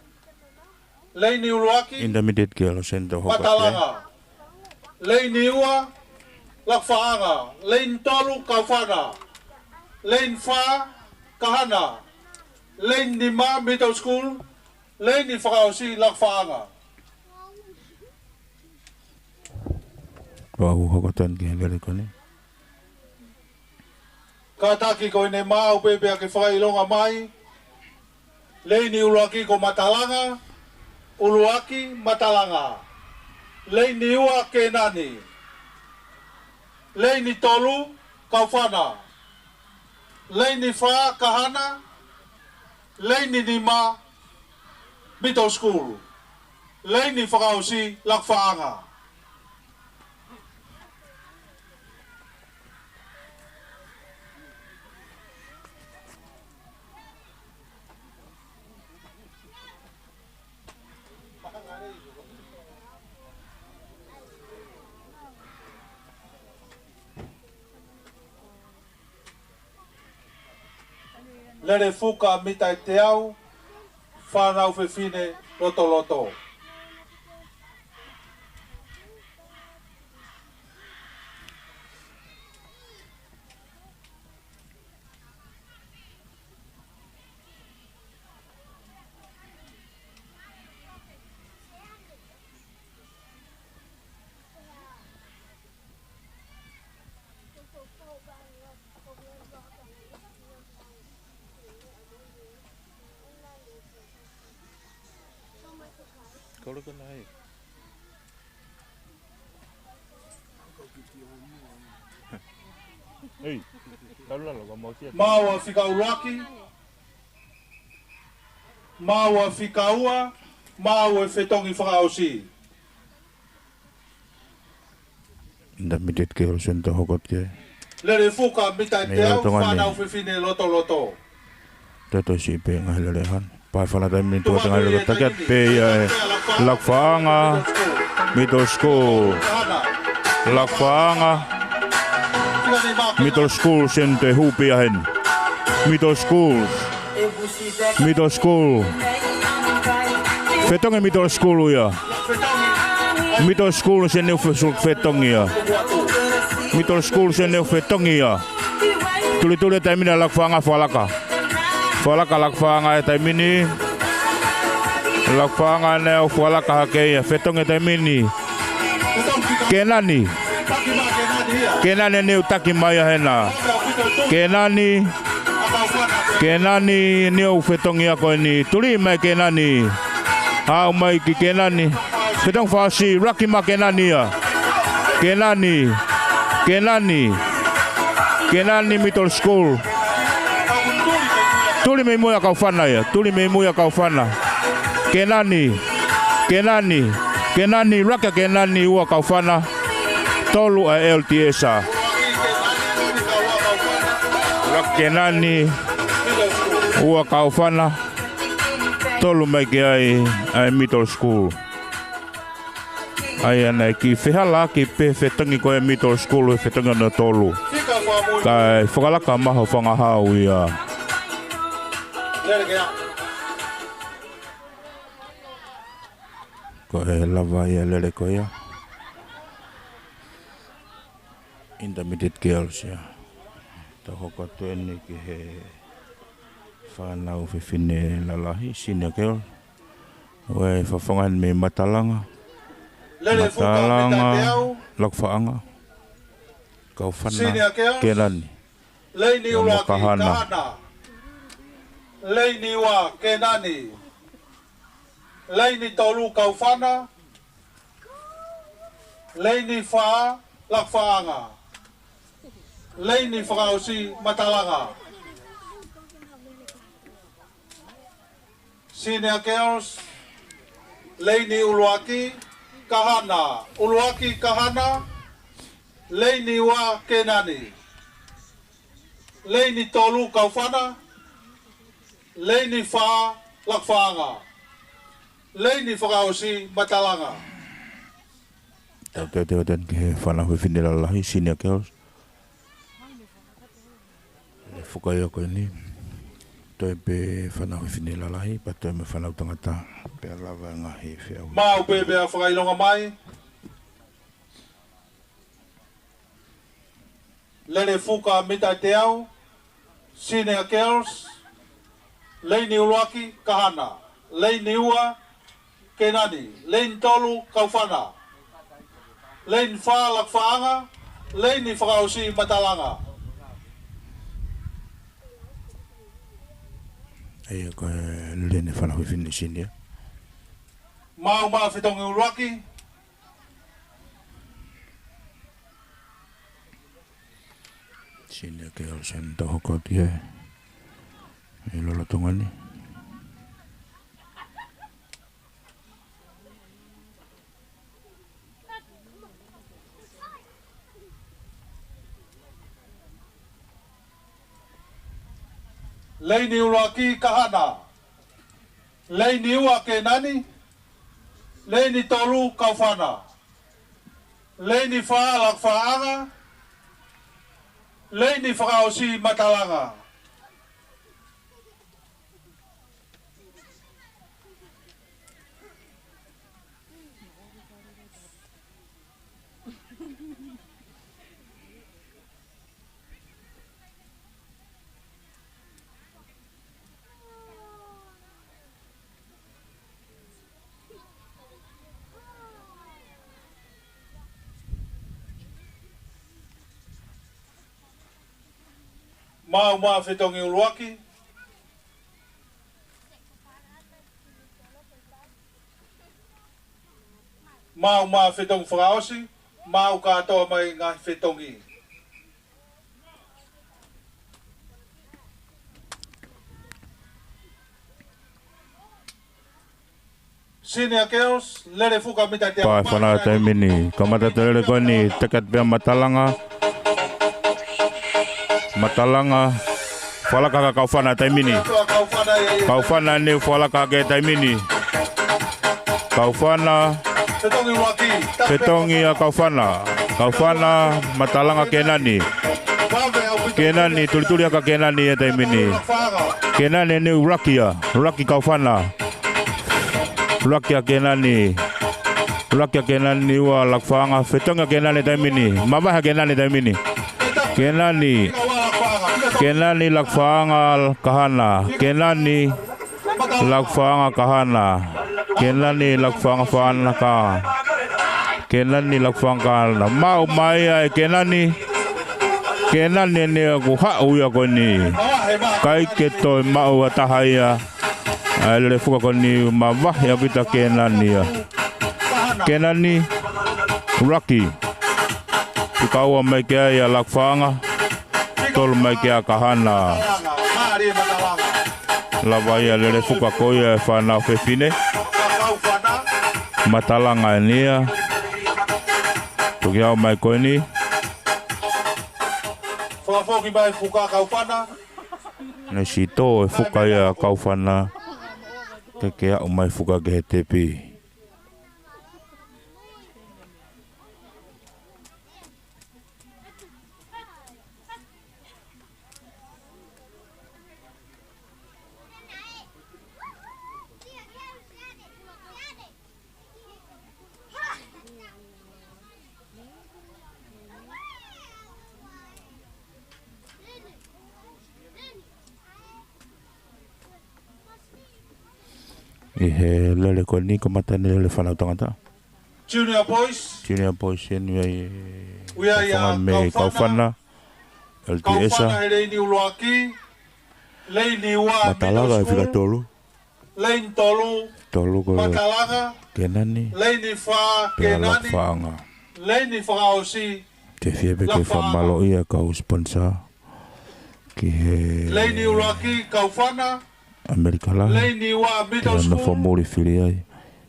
[SPEAKER 5] Leini Uluaki,
[SPEAKER 2] Intermediate girl center
[SPEAKER 5] Matalanga, Leini Ua, Lakfaanga, Lein Tolu Kaufana, Lein Fa Kahana, Lein Nima Middle School, Leini Frausi Lakfaanga.
[SPEAKER 2] Wau hokotan ke lele kone.
[SPEAKER 5] Kataki ko ne mau pepe ke whai longa mai. Leini Uluaki ko Matalanga, Uluaki Matalanga. Leini Ua ke nani. Leini Tolu Kaufana. Leini Fa Kahana. Leini Nima Middle School. Leini Frausi Lakfaanga. Lere fuka mitai teau, whanau fefine loto loto.
[SPEAKER 2] Ei, kalala ka mau sia.
[SPEAKER 5] Maua whikauraki, maua whikaua, maua whetongi whakaosi.
[SPEAKER 2] Nda mitit ke ol sento hokot ke.
[SPEAKER 5] Lere fuka mitai
[SPEAKER 2] Nei,
[SPEAKER 5] te au,
[SPEAKER 2] tonga
[SPEAKER 5] whanau
[SPEAKER 2] nei.
[SPEAKER 5] whiwhine loto loto.
[SPEAKER 2] Toto si pe ngai han. Pa fala ta mi to tanga le taket pe lakfaanga middle school. Lakfaanga middle school sente hupia hen. Middle school. Middle school. Fetonge middle school ya. Middle school sen ne fetonge ya. Middle school sen ne fetonge ya. Tuli tai mina lakfaanga falaka. Falaka lakfaanga tai mini. Lakfaanga ne falaka hakeia fetonge tai mini. Kenani. Kenani ne utaki maya hena. Kenani. Kenani ne u fetonge ako ni. Tuli mai kenani. Ha mai ki kenani. Fetong fasi raki ma kenani ya. Kenani. Kenani. Kenani middle school. Tuli me muia kau fana ya. Tuli me muia kau fana. Kenani. Kenani. Kenani raka kenani ua kau fana. Tolu a LTSA. Raka kenani ua kau fana. Tolu mai ki ai middle school. Ai ana ki whihala ki pe whetangi koe middle school e whetangi na tolu. Kai whakalaka maho whangahau ia. Ko e lava ia lele ko ia. Intermediate girls ia. Ta hoko tueni ki he whanau whiwhine lalahi senior girl. Wai whawhangan me matalanga. Matalanga lakfaanga. Kau whana kerani.
[SPEAKER 5] Leini ulaki kahana. Leini wa kenani. Leini tolu kau whana. Leini wha lakfaanga. Leini whakaosi matalanga. Senior girls. Leini ulaki kahana. Ulaki kahana. Leini wa kenani. Leini tolu kau whana. Leini wha lakfaanga. Leini whakaosi matalanga.
[SPEAKER 2] Te oten ki he whanau whiwhine lalahi senior girls. Le whukai o koe ni. Toi pe whanau whiwhine lalahi, pa toi me whanau tangata. Pe alawa ngahi whiau.
[SPEAKER 5] Mau pepe a whakailonga mai. Lere fuka mita te au. Senior girls. Leini ulaki kahana. Leini ua kenani. Leini tolu kauwhana. Leini wha lakfaanga. Leini whakaosi matalanga.
[SPEAKER 2] Ai koe lene whanau whiwhine senior.
[SPEAKER 5] Mau maa whitongi ulaki.
[SPEAKER 2] Senior girls en toho koti he. E lola tongani.
[SPEAKER 5] Leini ulaki kahana. Leini ua kenani. Leini tolu kauwhana. Leini wha lakfaanga. Leini whakaosi matalanga. Mau maa whitongi ulwaki. mau ma whetong whakaosi, mau katoa mai ngā whetongi. Senior girls, lere fuka mita te
[SPEAKER 2] Pa whana tai mini. Kamata te lere koe ni tekat pia matalanga. Matalanga. Whalaka ka kau whana tai mini. Kau whana ni whalaka ke tai mini. Kau whana.
[SPEAKER 5] Whetongi waki.
[SPEAKER 2] Petongi a kau whana. Kau whana matalanga ke nani. Ke nani, tuli aka ke nani e tai mini. Ke nani ni urakia. Uraki kau whana. Urakia ke nani. Urakia ke nani ua lakwhanga. Whetonga ke nani tai mini. Mamaha ke nani tai mini. Ke nani. Ke nani lakwhanga kahana. Ke nani lakwhanga kahana. Ke nani lakwhanga whana ka. Ke nani lakwhanga kahana. Mau mai ai ke nani. Ke nani ni aku hau ia koe ni. Kai ke toi mau atahaia. Ai le fuka koe ni mawahi a pita ke nani ia. Ke nani Raki. Tukaua mai ke ai a lakwhanga. Tolu mai ke a kahana. Lawa ia le fuka koe e whanau whewhine. Matalanga e nia. Tuki au mai koe ni.
[SPEAKER 5] Whakafoki mai fuka kauwhana.
[SPEAKER 2] Ne si tō e fuka ia kau whana. Ke au mai fuka ke he tepi. I he lele koe ni ka mata ni lele whanau tangata.
[SPEAKER 5] Junior boys.
[SPEAKER 2] Junior boys e ni ai
[SPEAKER 5] Ua ia
[SPEAKER 2] me kau whana. LTS-a.
[SPEAKER 5] Kauwhana he reini uloaki. Leini ua
[SPEAKER 2] Matalaga e whika tolu.
[SPEAKER 5] Leini tolu.
[SPEAKER 2] Tolu ko
[SPEAKER 5] Matalaga.
[SPEAKER 2] kenani.
[SPEAKER 5] Leini wha
[SPEAKER 2] Pea
[SPEAKER 5] kenani.
[SPEAKER 2] lakwhaanga.
[SPEAKER 5] Leini whakaosi.
[SPEAKER 2] Te whiepe ke whamalo ia kau sponsor. Ki he
[SPEAKER 5] Leini uloaki kauwhana.
[SPEAKER 2] Amerika la.
[SPEAKER 5] Leini ua middle
[SPEAKER 2] Te ana
[SPEAKER 5] school.
[SPEAKER 2] whamori whiri ai.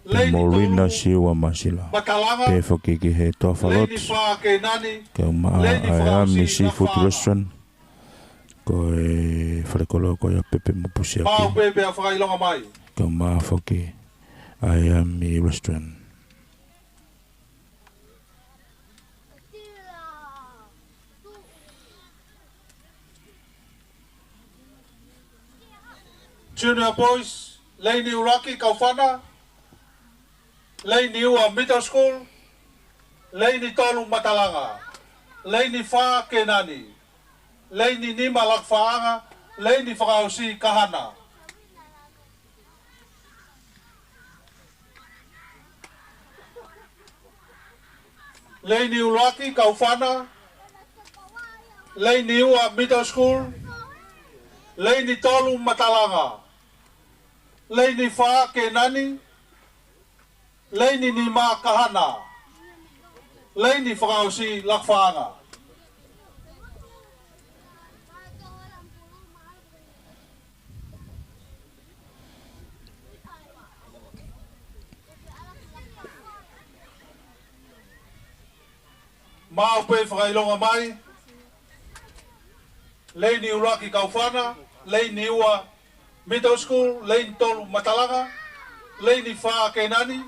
[SPEAKER 2] Te Morina siwa masila.
[SPEAKER 5] Matalaga.
[SPEAKER 2] Te whaki ki he toa whalot.
[SPEAKER 5] Leini wha kenani.
[SPEAKER 2] Ke maa ai ami seafood restaurant. Ko e wharekolo ko ia pepe mapusi
[SPEAKER 5] Mau
[SPEAKER 2] aki.
[SPEAKER 5] pepe a whakailonga mai.
[SPEAKER 2] Ke maa whaki ai ami restaurant.
[SPEAKER 5] Junior boys, Leini Uraki, Kauwhana, Leini Ua Middle School, Leini Tolu Matalanga, Leini Wha Kenani, Leini Nima Lakwhaanga, Leini Whakaosi Kahana. Leini Uraki, Kauwhana, Leini Ua Middle School, Leini Tolu Matalanga, Leini Wha Kenani, Leini Nima Kahana, Leini Whakaosi Lakwhaanga. Mau pe whakailonga mai, Leini Uraki Kauwhana, Leini Ua Middle School, Leini Tolu Matalanga, Leini Wha Kenani,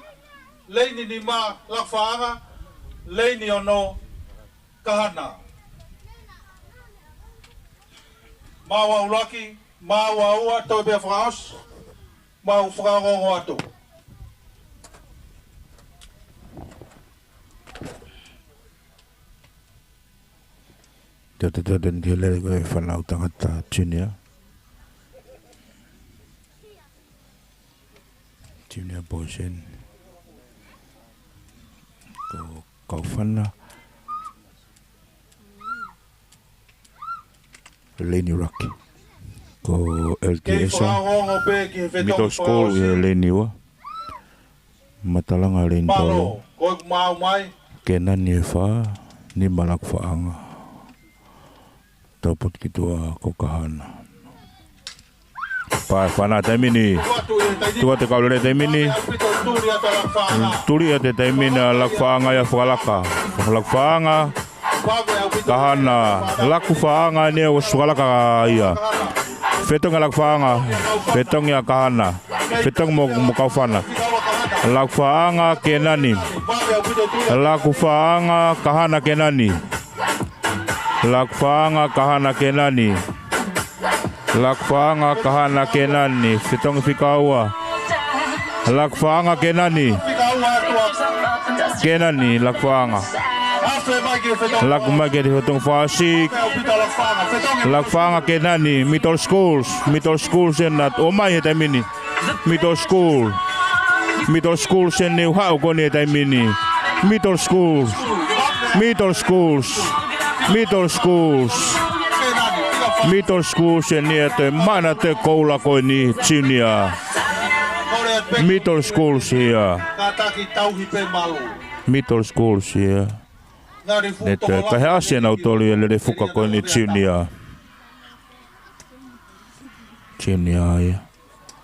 [SPEAKER 5] Leini Nima Lakwhaanga, Leini Ono Kahana. Maua Uraki, Maua Ua, toi pia whakaos, Mau whakaongo atu.
[SPEAKER 2] Te den te lere koe whanau tangata junior. Junior boys en. Ko Kauwhana. Leini Uraki. Ko
[SPEAKER 5] Kei
[SPEAKER 2] LTS-a.
[SPEAKER 5] whakaongo pe ki he
[SPEAKER 2] Middle
[SPEAKER 5] whetong
[SPEAKER 2] school e
[SPEAKER 5] whakaosi.
[SPEAKER 2] Leini Ua. Matalanga Leini Tolu.
[SPEAKER 5] Malo. Ko mau mai.
[SPEAKER 2] Kena ni fa ni malak faanga. Topot kitua ko kahana. Pa fana taimini. Tua te kaulere taimini. Turi te taimina lak faanga ya falaka. Lak faanga kahana. Lak faanga ni o falaka ia. Fetong lak faanga. Fetong ya kahana. Fetong mo kaufana. Lak faanga kenani. Lak faanga kahana kenani. Lak faanga kahana kenani. Lak faanga kahana kenani. Fetong fikaua. Lak faanga kenani. Kenani lak faanga. Lak magedi fetong fasik. Lak faanga kenani. Middle schools. Middle schools enat omai taimini. Middle school. Middle schools sen new hau kone taimini. Middle schools. Middle schools. Middle schools. Middle schools sen ni te mana te koula ko ni junior. Middle schools here. Middle schools here. Nete kahe asien autoli ele fuka ko ni junior. Junior ya.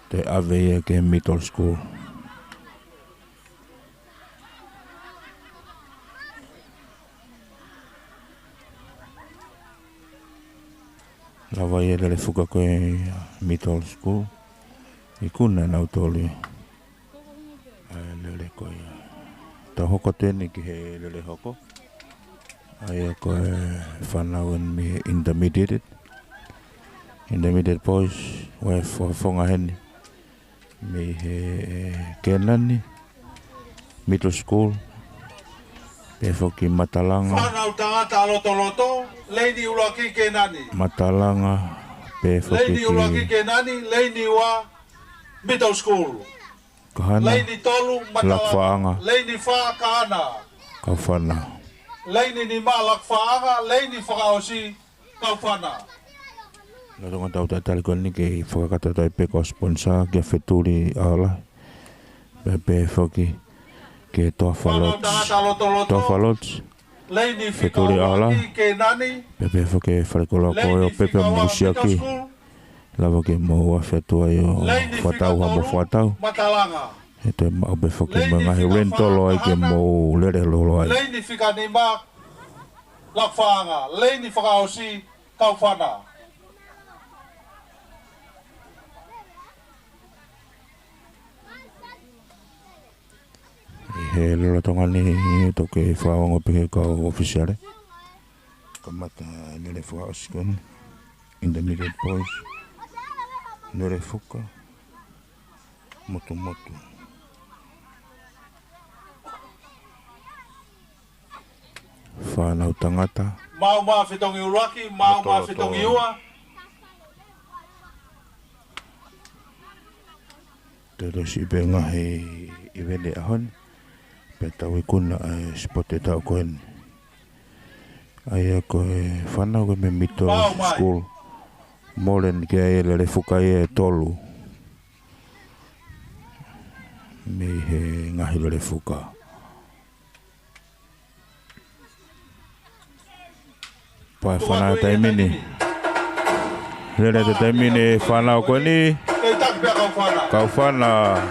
[SPEAKER 2] Te ave ke middle school. Lava ele fuka ko middle school. Ikuna na autoli. Lele ko ya. Ta hoko teni ki he lele hoko. Ai ko whanauen mi intermediate. Intermediate boys wa fonga heni. Mi he kenani. Middle school. Pefoki matalanga.
[SPEAKER 5] Whanau tangata loto. Leini ulaki kenani.
[SPEAKER 2] Matalanga. Pefoki
[SPEAKER 5] Leini ulaki kenani. Leini wa middle school.
[SPEAKER 2] kahana.
[SPEAKER 5] Leini tolu matalanga.
[SPEAKER 2] Lakfaanga.
[SPEAKER 5] Leini fa kahana.
[SPEAKER 2] Kaufana.
[SPEAKER 5] Leini ni ma lakfaanga. Leini whakaosi kaufana.
[SPEAKER 2] Latonga tau tatali ko ni ke whakakata tai peko sponsor ke wheturi ala. Pepe foki ke toa whalots.
[SPEAKER 5] Leini
[SPEAKER 2] Wheturi ala.
[SPEAKER 5] whikawaki kenani.
[SPEAKER 2] Pepe foki wharekola koe o pepe musiaki. Lava ke mo whewhetua i o whatau hamo whatau.
[SPEAKER 5] Matalanga.
[SPEAKER 2] E te maupe foki mga he rentolo ai ke mo lere lolo ai.
[SPEAKER 5] Leini whikani ma lakfaanga. Leini whakaosi kaufana.
[SPEAKER 2] He lolo tonga ni toke whaongo peke ka ofisiare. Kamata nere whaosi koni. Intermediate boys. Nere fuka. Motu. Whanau tangata.
[SPEAKER 5] Mau ma whitongi uraki. Mau ma whitongi ua.
[SPEAKER 2] Te rosi be ngahi i wene ahon. Petau i kuna ai spote tau koen. Ai ako e whanau ke me mito school. Molen ke ai le fuka e tolu. Me he ngahi le fuka. Pa whanau taimini. Lere te taimini whanau koe ni.
[SPEAKER 5] Kei takpea kaufana.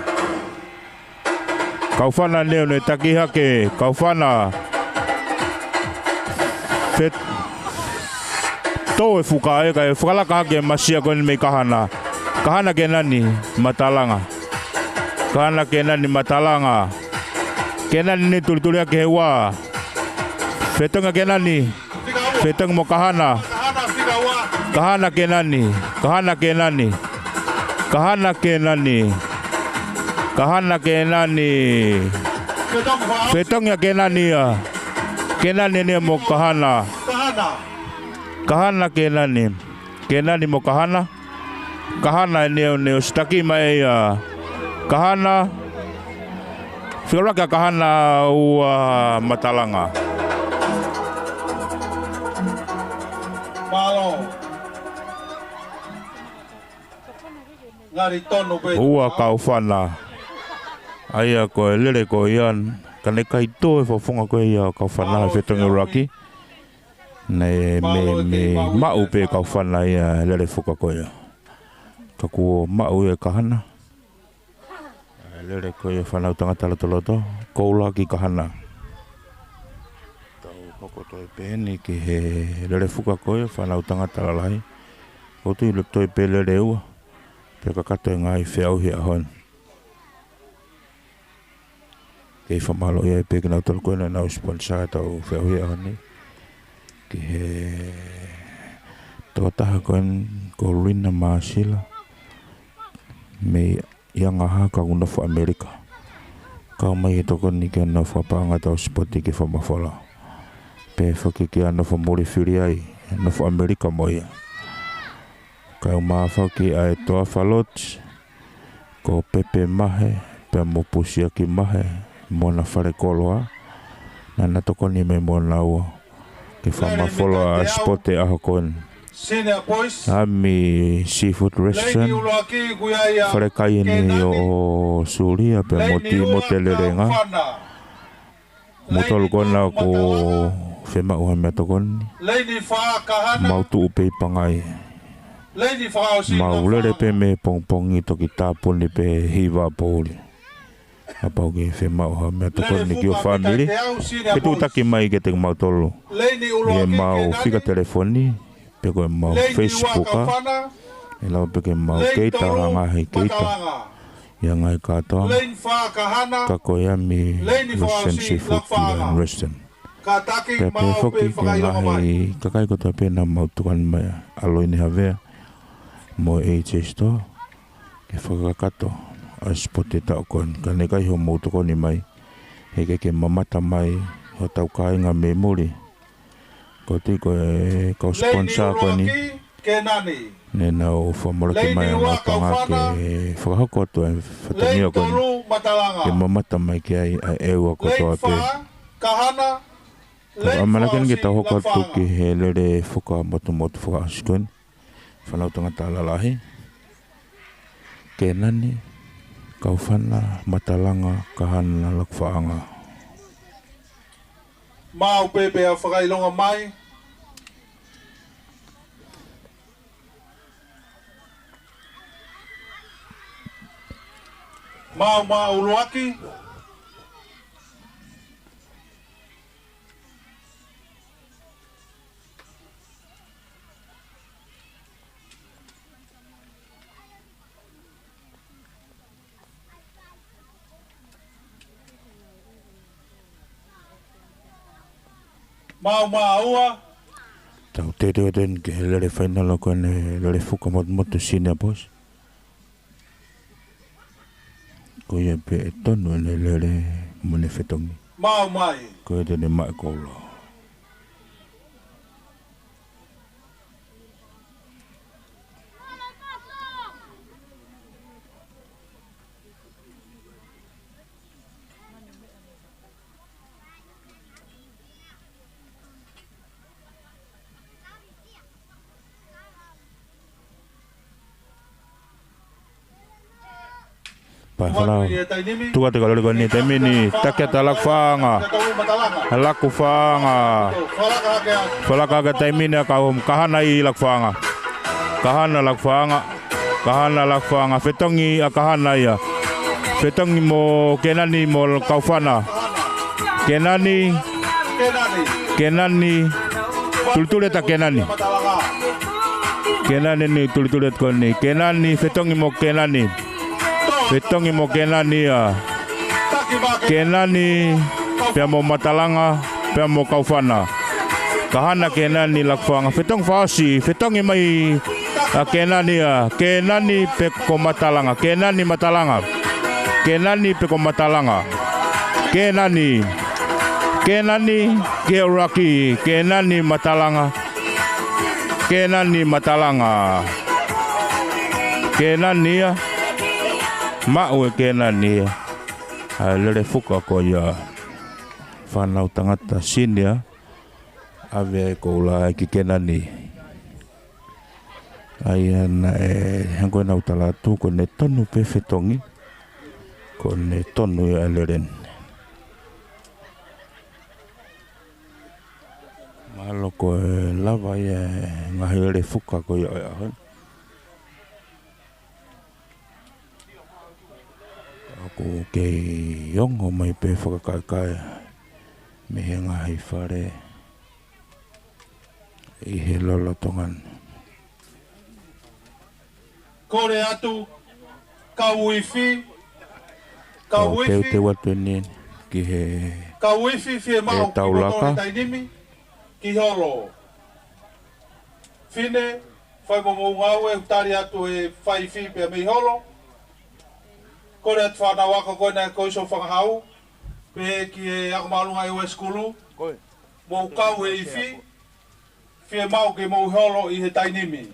[SPEAKER 2] Kaufana neo ne taki hake. Kaufana. Fet. Tau e fuka e kai whakalaka hake masia koe ni mei kahana. Kahana ke nani matalanga. Kahana ke nani matalanga. Ke nani ni tuli hake he wā. Fetonga ke nani. Fetonga mo kahana.
[SPEAKER 5] Kahana whikawa.
[SPEAKER 2] Kahana ke nani. Kahana ke nani. Kahana ke nani. Kahana ke nani. Fetonga ke nani ya. Ke nani ni mo kahana.
[SPEAKER 5] Kahana.
[SPEAKER 2] Kahana ke nani. Ke nani mo kahana. Kahana ni o staki mai ya. Kahana. Whikaraka kahana ua matalanga.
[SPEAKER 5] Malo. Ngari tonu pe.
[SPEAKER 2] Ua kaufana. Aia koe lere ko ian. Kane kai to e fofonga ko ia ka whana whetongi raki. Nei me mau pe ka whana ia lere whuka ko ia. Ka kua mau e kahana. Lere ko ia whanau tangata latoloto. Koula ki kahana. Tau hoko toi pēni ki he lere whuka ko ia whanau tangata lalai. Koutu i toi pe lere ua. Pe ka kato e ngai whiau hi ahon. Kei whamalo ia e pēki nau tolu koe nau sponsor tau whiau hi ahon ni. Ki he totaha koen ko Rina Maasila. Me ianga haka unofo Amerika. Kau mai e toko ni ke anofo apanga tau spoti ki whamawhala. Pe whaki ki anofo mori whiri ai, anofo Amerika moia. Kau maa whaki ai toa whalot, ko pepe mahe, pe mo pusia ki mahe, mona whare koloa. Nana toko ni me mona ua, ki whamawhala a spoti aho koen. Ami seafood restaurant whare kai ni o Suria pe moti motelerenga motol kona ko whema ua mea tokoni mau tu upe pangai mau lere pe me pongpongi toki tāpuni pe hiwa pōri apau ki whema ua mea tokoni ki o whaniri ke tu taki mai ke te mau tolu e mau whika telefoni peko mau Facebook e lau peke mau keita ranga hei keita ia ngai katoa ka koe ami Russian seafood and restaurant pepe whoki ke ngahi kakai koto pena mau tukan mai aloi ni havea mo AJ store ke whakakato a spoti tau kon ka nekai ho mau tukoni mai hei ke mamata mai ho tau kainga me muri ko te ko sponsor ko ni ne na o famora ke mai na panga ke whakahoko to e whatamia ko ni ke mamata mai ke ai eua ko to ape amana ken ke tau hoko tu ki he lere whuka motu whuka askun whanau tangata lalahi ke nani kau whana matalanga kahana lakwaanga
[SPEAKER 5] Mau pepe a whakailonga mai. Mau uluaki. Mau ua.
[SPEAKER 2] Tau te den ke lere whainala koe ne lere whuka motu sine pos. Ko ia pe e tonu ne lere mone whetongi.
[SPEAKER 5] Mau mai.
[SPEAKER 2] Ko ia tene Maikolo. Whanau, tua te kalore koe ni te mini, takia ta lakwhaanga, lakwhaanga, whalakaka te mini a kau kahana i lakwhaanga, kahana lakwhaanga, whetongi a kahana ia, whetongi mo kenani mo kauwhana, kenani, tulitule ta kenani ni tulitule koe ni, kenani, whetongi mo kenani, Petongi mo kenani a kenani pia mo matalanga pia mo kauwhana kahana kenani lakwhaanga whetong whaasi whetongi mai a kenani pe ko matalanga kenani pe ko matalanga kenani ke raki kenani matalanga kenani a Mau e kenani a lere whuka ko ia whanau tangata sinia ave ko la ki kenani ai ana e hango nau tala tu ko ne tonu pe whetongi ko ne tonu e leren ko lava ia ngahi le fuka ko ia ahon. Ako ke yongo mai pe whakakai me he ngahi whare I he lolotongan.
[SPEAKER 5] Kore atu, ka wifi, ka wifi.
[SPEAKER 2] Te watu ni ki he
[SPEAKER 5] Ka wifi fie mau ki
[SPEAKER 2] taulaka.
[SPEAKER 5] motori tainimi, ki holo. Fine, whai momo ngau e utari atu e whai fi pe mei holo. Kore atu whana waka koe na koe so whangahau. Pe ki e akamalunga EUA skulu. Mou kau e ifi. Fie mau ki mou holo I he tainimi.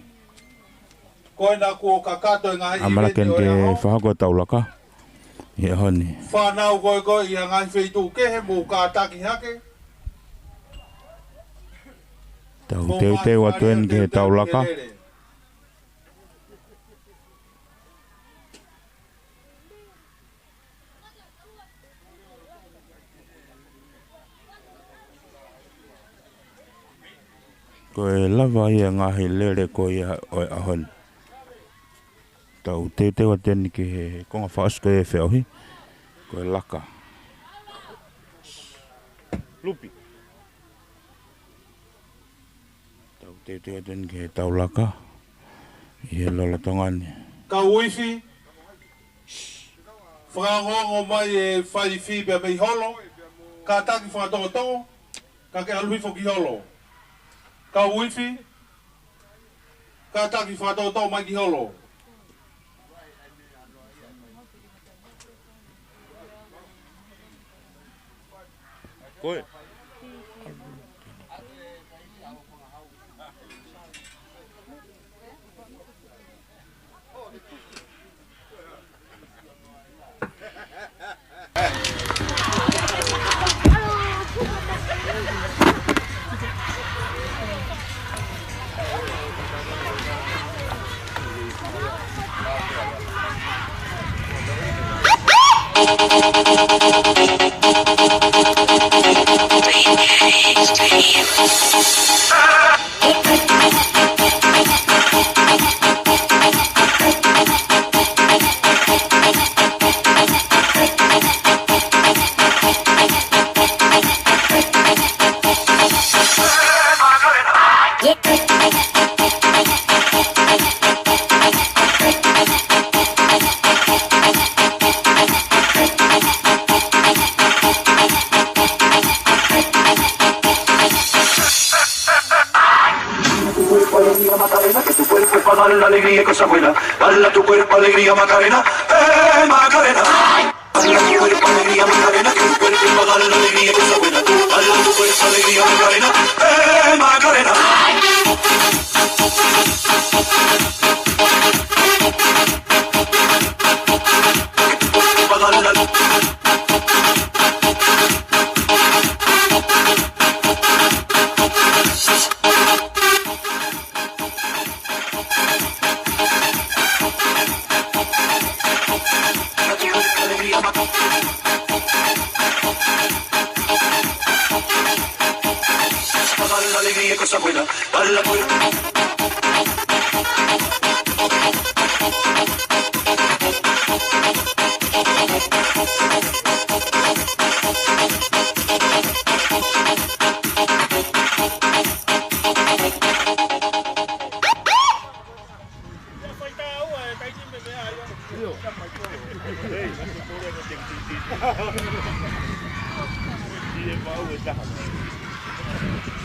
[SPEAKER 5] Koe na kua kakato e ngahi
[SPEAKER 2] amala ken ke whahako taulaka. Ia honi.
[SPEAKER 5] Whanau koe koe I a ngahi wheitu kehe mou ka taki hake.
[SPEAKER 2] Tau te watu en ke taulaka. Koe lava ia ngahi lere ko ia oi ahon. Tau te watu en ke konga whaasko e whiauhi. Koe laka. Lupi. Tau te watu en ke tau laka. Ia lola tongani.
[SPEAKER 5] Ka wifi. Whangongo mai e whai fi pe mei holo. Ka taki whangatongo. Ka ke alui fo ki holo. Ka wifi. Ka taki whangatongo mai ki holo.
[SPEAKER 2] Koe.
[SPEAKER 1] Dale la alegría y cosa buena, dale a tu cuerpo alegría Macarena, Macarena. Dale a tu cuerpo alegría Macarena, que tu cuerpo dale la alegría y cosa buena, dale a tu cuerpo alegría Macarena, Macarena. Dale la alegría y cosa buena, dale la cuerpo.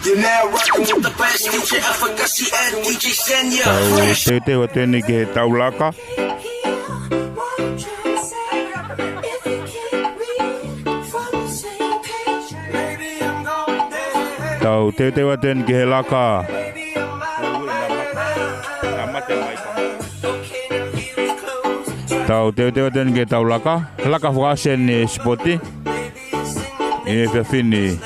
[SPEAKER 7] You're now rocking with the best DJ Africa and DJ Senya.
[SPEAKER 2] Tau te watu en ke tau laka. Tau te watu en ke laka. Tau te watu en ke tau laka. Laka whakasen ni spoti. Ine whiawhini.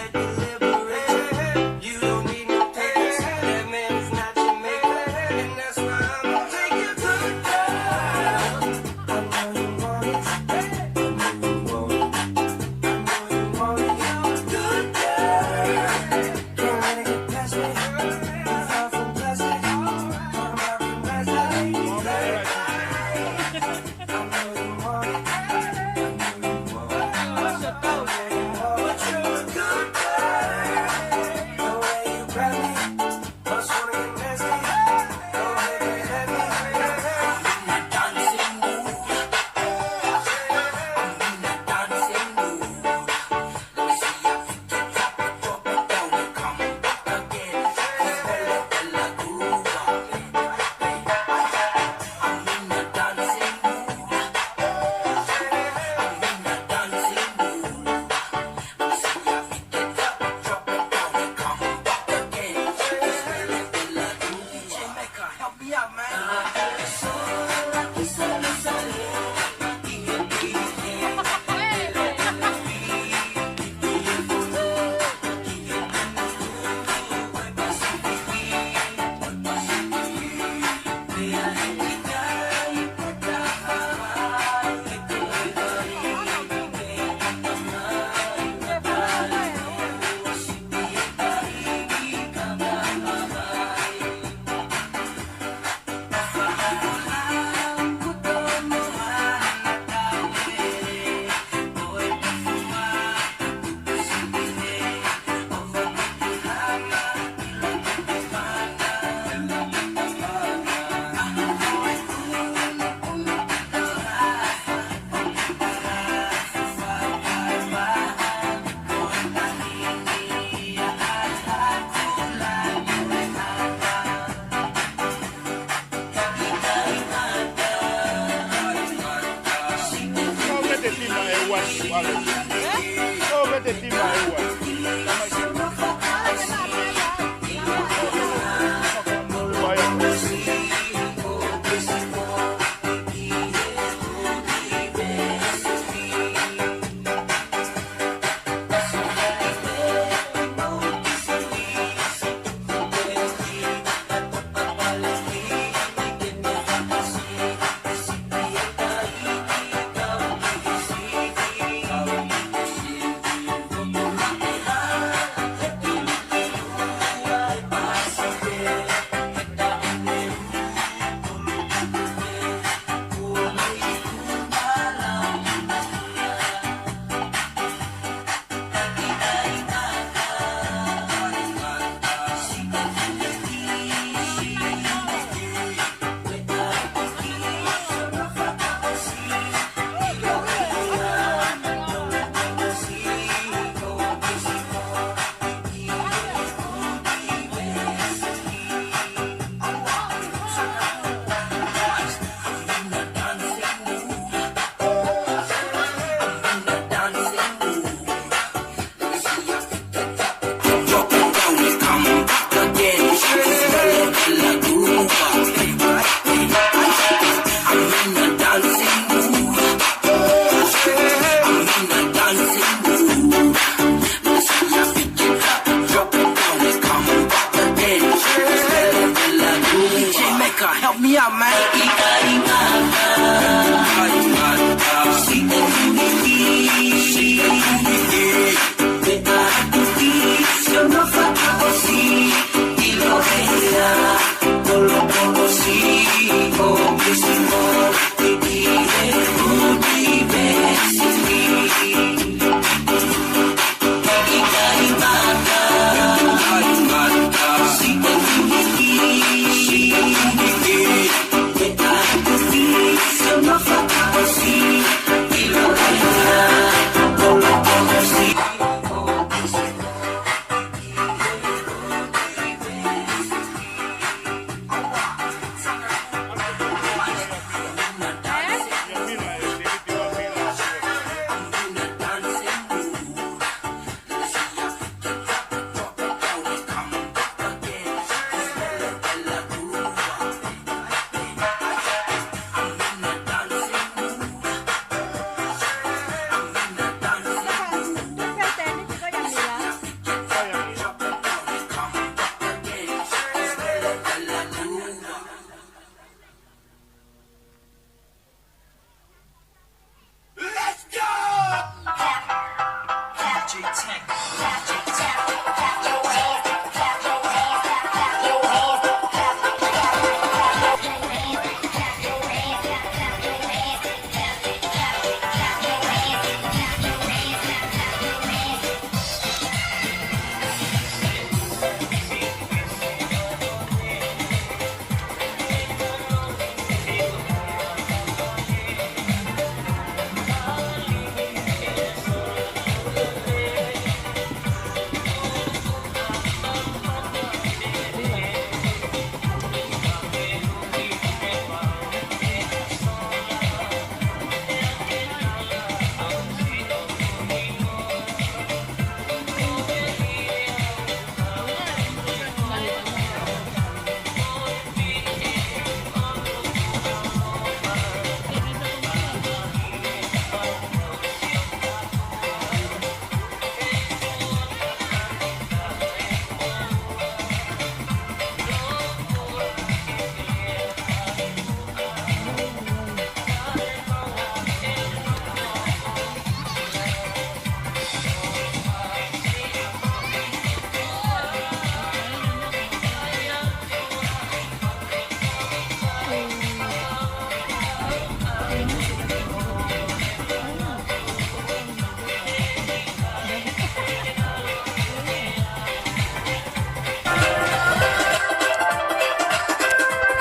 [SPEAKER 7] out, man.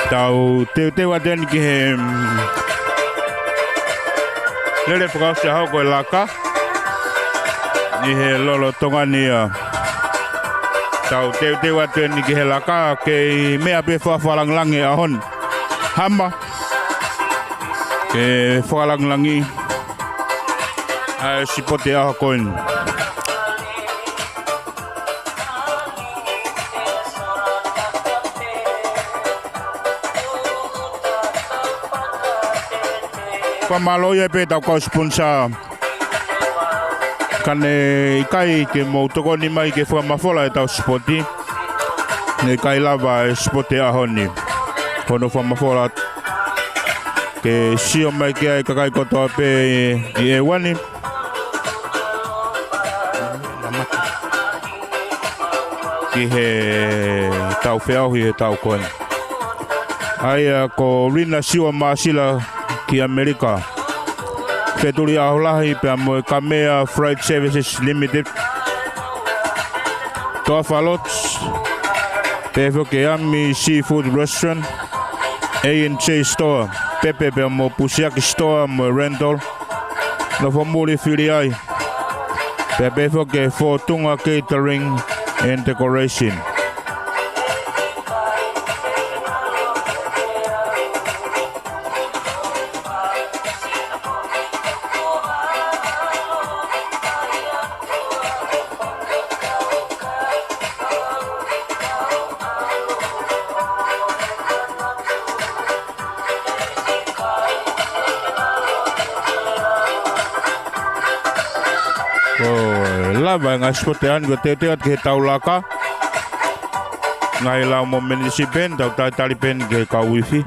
[SPEAKER 2] Tau teu aten ki he lele whakausia hau koe laka ni he lolo tonga ni tau teu aten ki he laka ke mea pe whawhalanglangi ahon hama ke whalanglangi a sipote aho koin Pamalo ia pe tau kau sponsor kane ikai ke mo toko ni mai ke whamafola e tau spoti ne kai lava e spoti ahoni pono whamafola ke sio mai ke ai kakai kotoa pe i e wani ki he tau whiauhi he tau koen ai ko rina siwa maasila ki Amerika. Fetuli aholahi pe mo Kamea Freight Services Limited. Toa falots. Pe ke ami seafood restaurant. A&J store. Pepe pe mo pusiaki store mo rental. No famuli filiai. Pe ke Fortunga catering and decoration. Lava nga spotean go teteat ke taulaka ngai la mo menisi pen tau tali pen ke ka wifi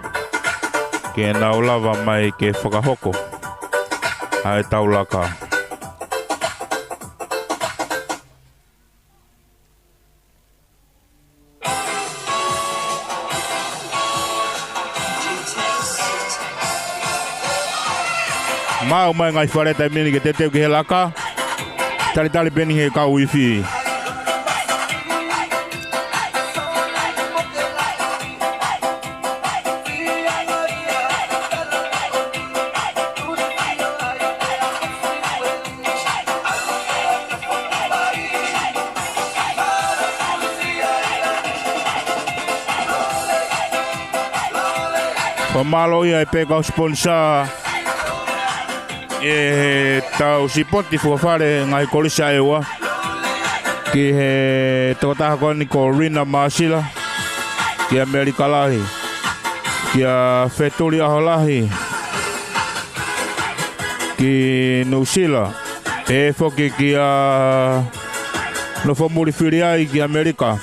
[SPEAKER 2] ke nau lava mai ke whakahoko. Ai taulaka. Mau mai ngai whareta mini ke te teu ki he laka. Tali peni he kau wifi. Pamalo ia e peka sponsor e tau sipoti fuafare ngai kolisa ewa ki he totaha koni ko Rina Masila ki Amerika lahi ki a Fetuli aho lahi ki Nusila e foki ki a Nofomuri Firiai ki Amerika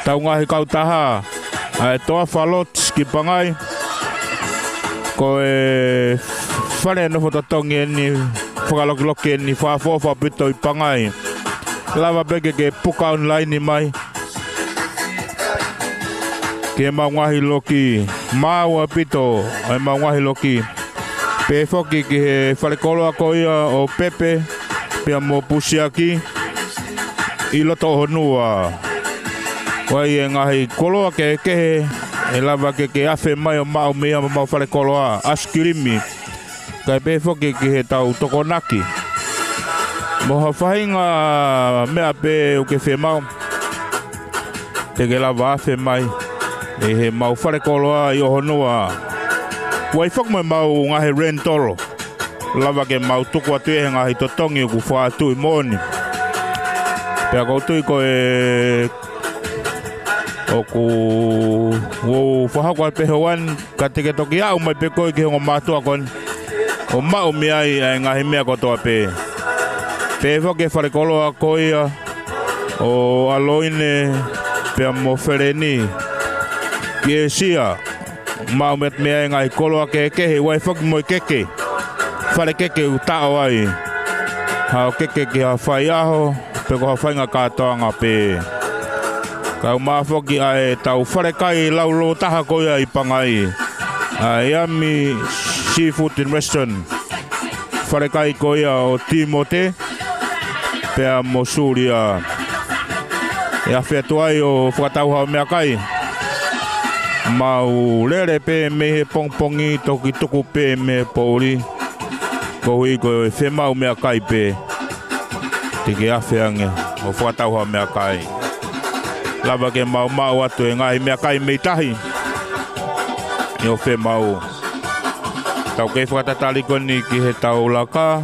[SPEAKER 2] tau ngahi kautaha ai toa falots ki pangai ko e whare no whatatongi ni whakalokiloki ni whaafofa pito i pangai lava peke ke puka online mai ke maungahi loki maua pito ai maungahi loki pe foki ki he wharekoloa ko ia o Pepe pia mo pusiaki i loto honua wai e ngahi koloa ke kehe e lava ke afe mai o mau mea mau wharekoloa askirimi kai pe foki ki he tau tokonaki moha whahinga mea pe uke whe mau te ke lava afe mai e he mau wharekoloa i o honua wai whak mai mau ngahi rentoro lava ke mau tuku atu e ngahi totongi uku whaatu i moni pea kautui ko e oku wo whahakwa pehoan ka teke toki au mai pe koi ki hongo mātua kon o mau miai ai ngahi mea kotoa pe whoke wharekoloa koia o aloine pea mo whereni ki e sia mau met mea ngahi koloa ke kehe wai whaki moi keke whare keke u tao ai hao keke ki ha whai aho pe ko ha whainga kātoanga pe kau māwhoki ai tau wharekai laulo taha koia i pangai Yummy Seafood and Restaurant wharekai koia o Timote pea mo Suria e a whetu ai o whakatauhao mea kai mau lere pe me he pongpongi toki tuku pe me pouri ko hui ko e whemau mea kai pe tiki a wheange o whakatauhao mea kai lava ke mau atu e ngai mea kai mei tahi i o whe mau tau kei whakatatali koni ki he tau laka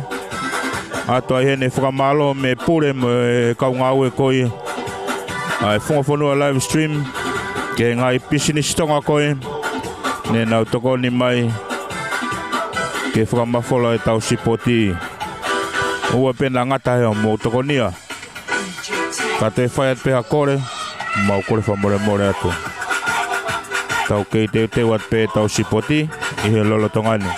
[SPEAKER 2] ato ai hene whakamalo me pure mo e kaungau e koi ai whongawhanua live stream ke ngai pisini stonga koi ne nau tokoni mai ke whakamafola e tau sipoti ua pena ngata heo mo tokonia ka te whaiat peha kore mau kore whamore atu tau kei te wat pe tau sipoti i he lolo tongani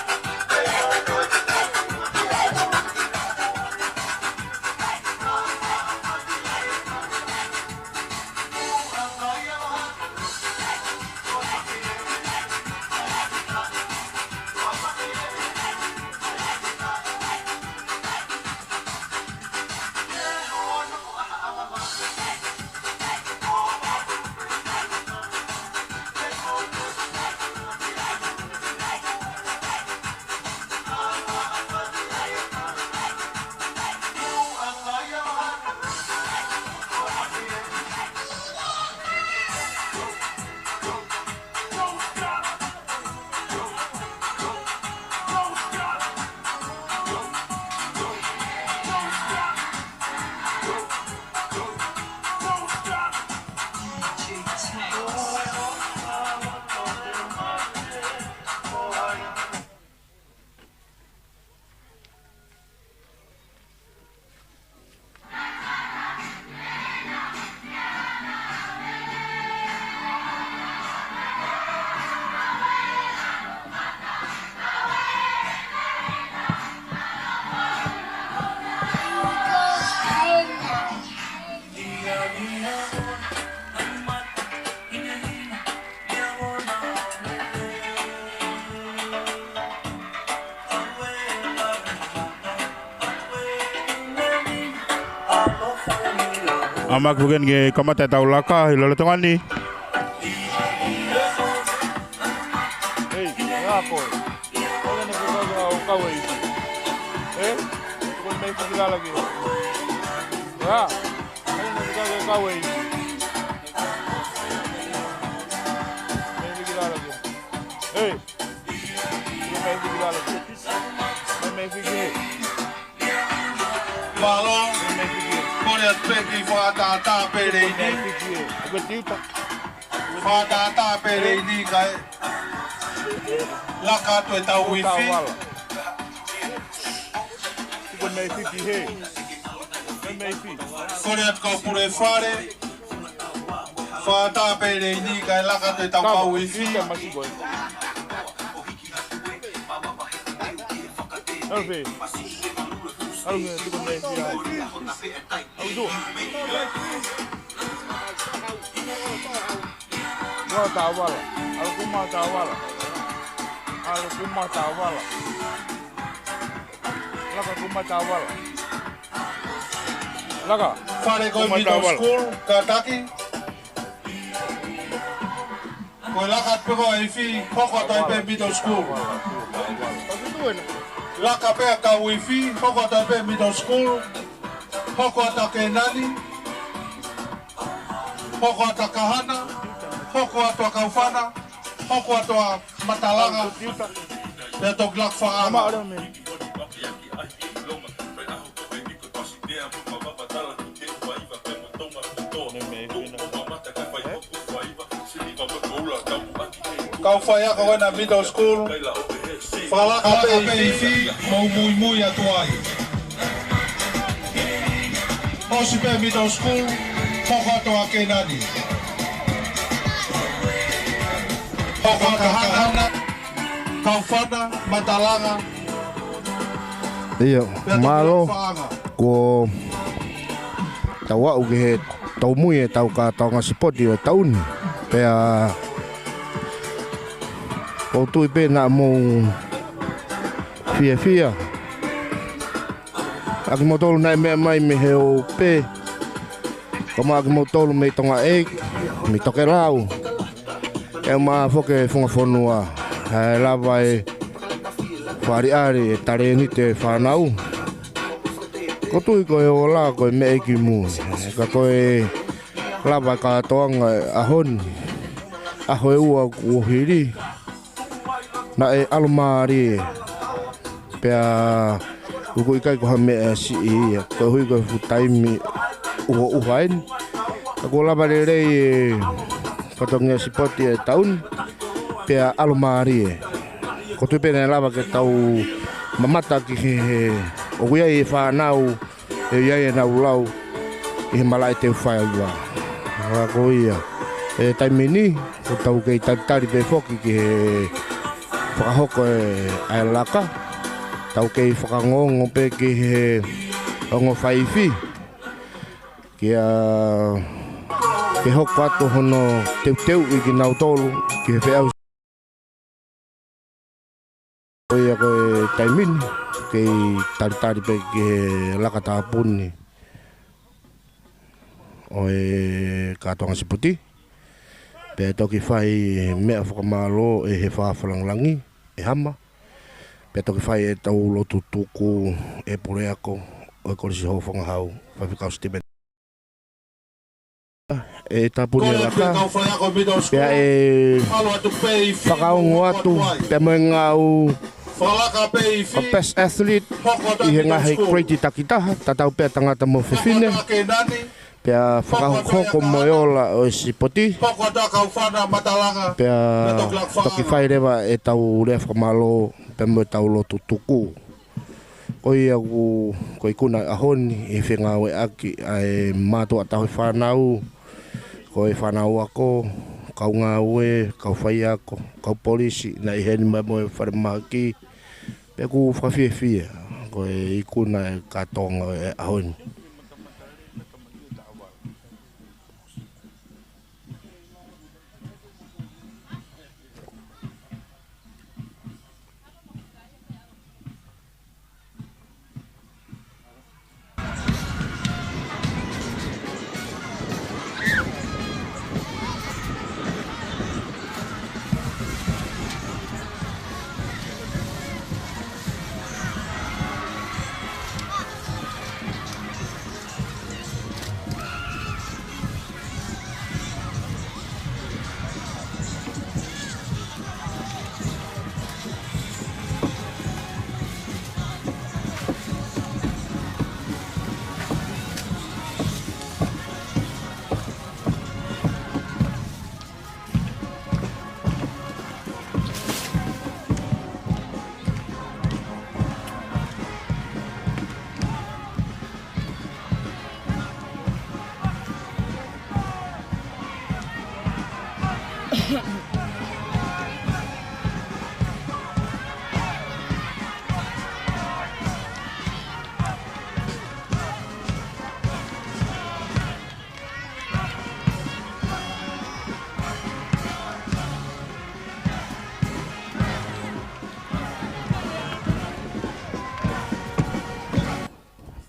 [SPEAKER 2] Amak bukan ke kamata taulaka hilala tongani. Hey, apa? Kau nak kau ini. Kau main pergi lagi. Ya, kau nak kau ini. Main pergi lagi. Hey, main pergi lagi. Main pergi.
[SPEAKER 5] Malo, kore peki whātata pere ini. Whātata pere ini kai. Laka tu e tau wifi. Kore at kau pure whare. Whātata pere ini kai laka tu e tau wifi.
[SPEAKER 2] Okay. Algo tu con lei via. Auto. Mata wala. Algo mata wala. Algo mata wala. Laka ku mata wala. Laka.
[SPEAKER 5] Fare ko middle school kataki. Ko laka pe ko wifi koko tai pe middle school. Laka pe ka wifi, hoko ta pe middle school, hoko ta kenani, hoko ta kahana, hoko ta kaufana, hoko ta matalaga, ya to glak faama. Kaufaya ka wena middle school. Fala KPI mau mui atuai. Osipe middle school poko to akenani. Poko kahana, kaufana, matalaga.
[SPEAKER 8] Iya, malo ko tawa uge tau mui tau ka tau ngasipot di taun. Pea ko tu pe na mo Fia. Aki mo tolu nai mea mai me heo pe. Kama aki mo tolu me tonga eik. Me toke rau. E ma foke funga fonua. Hai lava e whari ari e tare ni te whanau. Ko tui koe o la koe me eiki mu. Ka koe lava ka toanga ahon. Aho e ua kuohiri. Na e alumari e. Pea uko ikai ko hame si ia ko hui ko taimi o uhain ko lava rei potongnya sipoti e taun pea alumari ko tu pena lava ke tau mamata ki o ia e whanau e ia e nau lau i malai te whai ua ko ia e taimi ni ko tau kei tatari pe foki ki whakahoko e ai laka tau kei whakangongo pe ki he ongo whaifi kia ke hoko ato hono teu i ki nau tolu ki he whiau koe koe taimini kei tari pe ki he lakata apuni o e katoanga siputi pe toki whai mea whakamalo e he whawhalanglangi e hama pe toki whai e tau lotu tuku e pure ako o e korisi hofanga hau whawhikau stimen e tapuni laka pea e whakaongo atu pe moe ngau o best athlete i he ngahi kreiti takitaha tatau pea tangata mo whiwhine pea whakahoko moe ola o e sipoti pea toki whai rewa e tau rea whakamalo pe mo tau lotu tuku koi aku koi kuna ahoni e whenga we aki ai matua tau whanau koi whanau ako kau ngā ue kau whai ako kau polisi na i heni mai mo e wharemaki pe ku whawhiawhia koi kuna e katonga e ahoni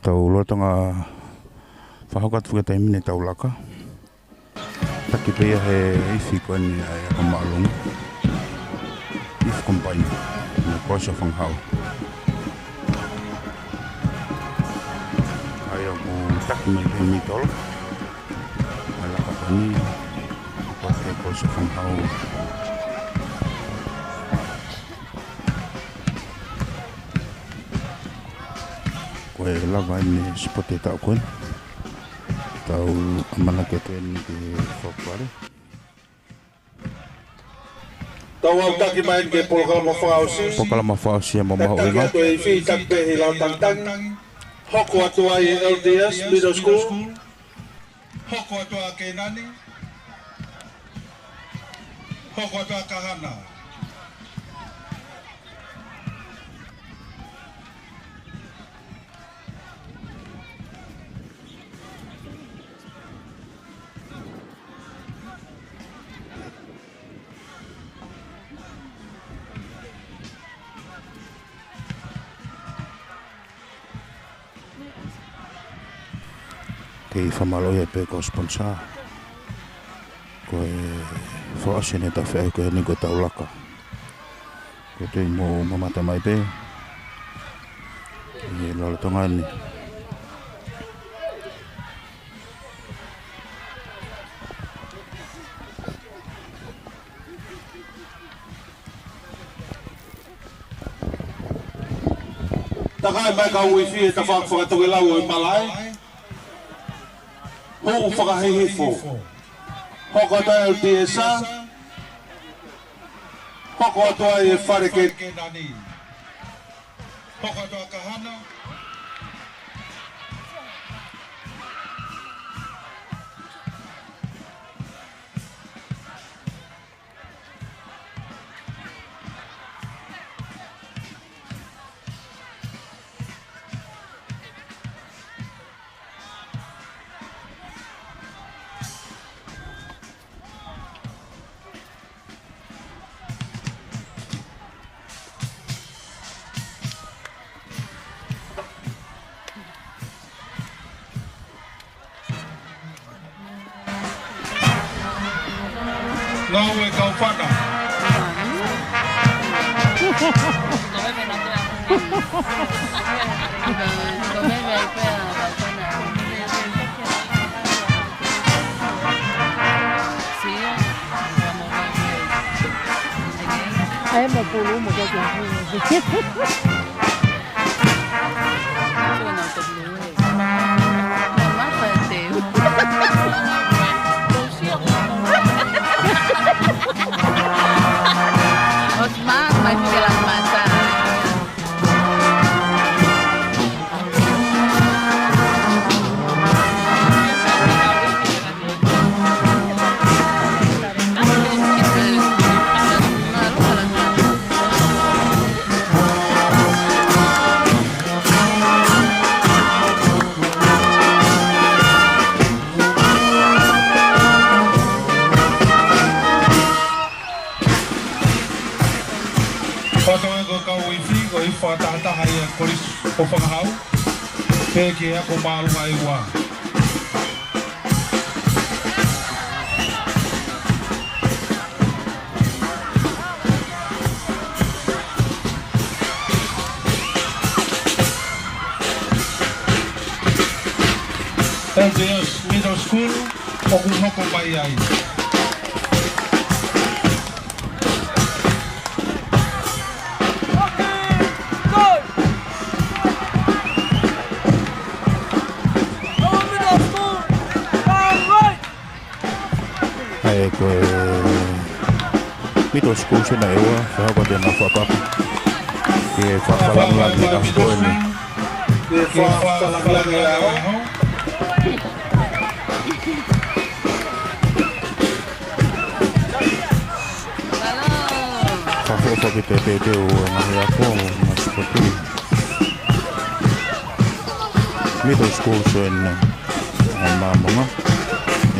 [SPEAKER 2] Tau lotonga whahokat whakatai mine tau laka. Taki pia he ifi koe ni ai a maalunga. If combine, na kosa whanghau. Ai au ku taki mai he mitolo. Ai laka pani, kosa whanghau. Koe lava ni spote tau koe. Tau amana ke koe ni ke whakare.
[SPEAKER 5] Tau au taki mai ke polkalama whaosi.
[SPEAKER 2] Pokalama whaosi mo maho
[SPEAKER 5] Taki
[SPEAKER 2] inga.
[SPEAKER 5] atu e whi takpe he lau tangtang. Hoko atu ai e LDS Middle School. Hoko atu a Kenani. Hoko atu a Kahana.
[SPEAKER 2] Kei whamaloia pe ko sponsor. Koe whaasene ta whea koe ni ko tau laka. Ko tui mo mamata mai pe. I lalatonga ni.
[SPEAKER 5] Takai mai ka wifi e ta whakatoke lau e Palei. Hou whakahihifo. Hoko atu ai LDS. Hoko atu ai e whareke Kenani. Hoko atu a Kahana. Ngau e kau whana.
[SPEAKER 9] Em mà phụ nữ một cái chuyện
[SPEAKER 3] Osman, may silang masa.
[SPEAKER 5] Whatoe ko kau wifi ko i whatahataha i a koris o whangahau. Pēke a ko mālunga i wā. LDS Middle School o ku hoko mai ai.
[SPEAKER 2] Ai koe middle school sina ewa whakate na whapapa. Ke whakalangi a koe ni.
[SPEAKER 5] Ke whakalangi a hau.
[SPEAKER 2] whakitete o ngahi a kongo na spoti. Middle school so ena ai mamonga.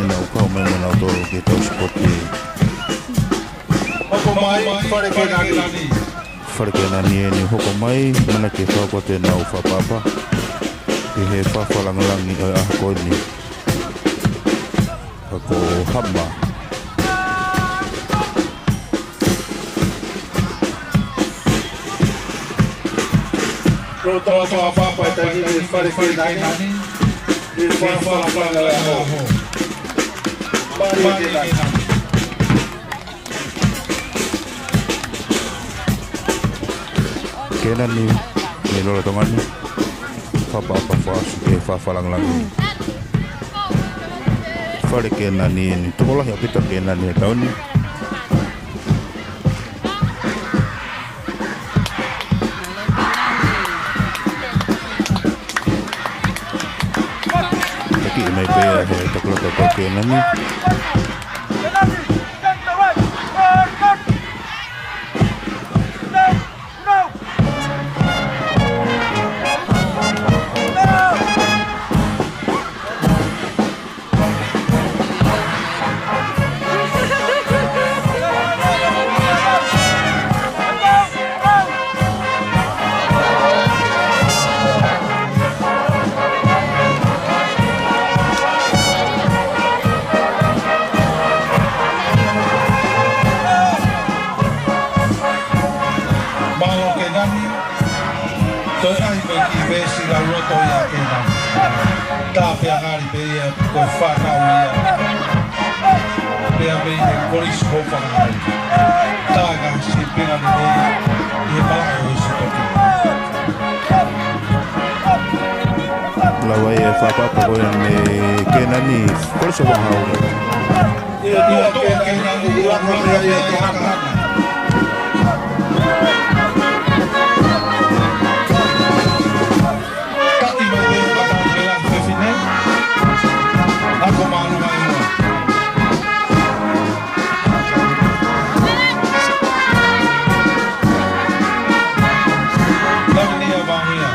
[SPEAKER 2] Ena o kau mai mena o toro ki tau spoti.
[SPEAKER 5] Hoko mai, whare ke nani.
[SPEAKER 2] Whare ke nani e ni hoko mai, mana ke whakote na o whapapa. Ki he whawhalangalangi a hako ni. Hako hama.
[SPEAKER 5] Ro tawa whapapa e tangi e whare ke nani. E whawhalangalangi a hoko. Whare ke nani.
[SPEAKER 2] Kena ni lola tongani whapapa whaasu ke whawhalangalangi. Whare kena ni tukolahi a pita kena ni e tauni. Taki i mai pēa he takulata tau kena ni. Lawa e whapapa koe me kena ni kore se wahau.
[SPEAKER 5] Ia kena ni wahau e te haka. Kati mai e whapapa ke la whewhine. Ako maanu mai mua. Lavenia vahia.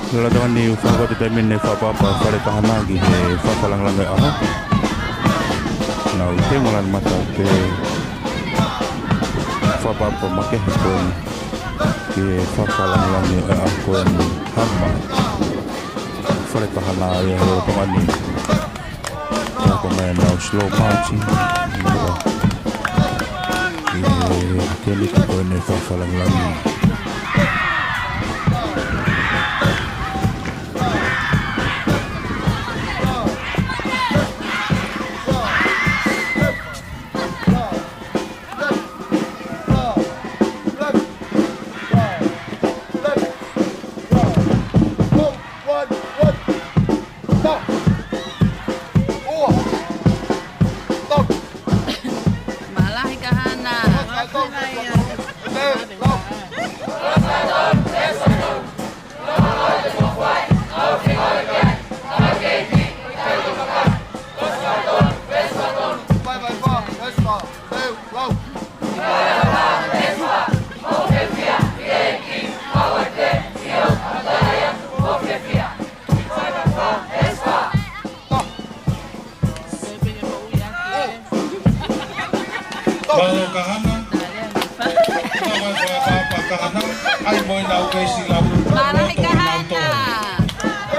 [SPEAKER 2] Lola tangan ni whakate tai mene whapapa whare tahanagi he whawhalangalanga aho. Nau i te ngolan mata te whapapa makehe koe ki whawhalangalanga aho koe ni hama. Whare tahana e lola tangan ni whako mai nau slow march i te liki koe ni whawhalangalanga.
[SPEAKER 5] Kalau kahana, kahana, ay mo na okay sila.
[SPEAKER 3] Marah kahana.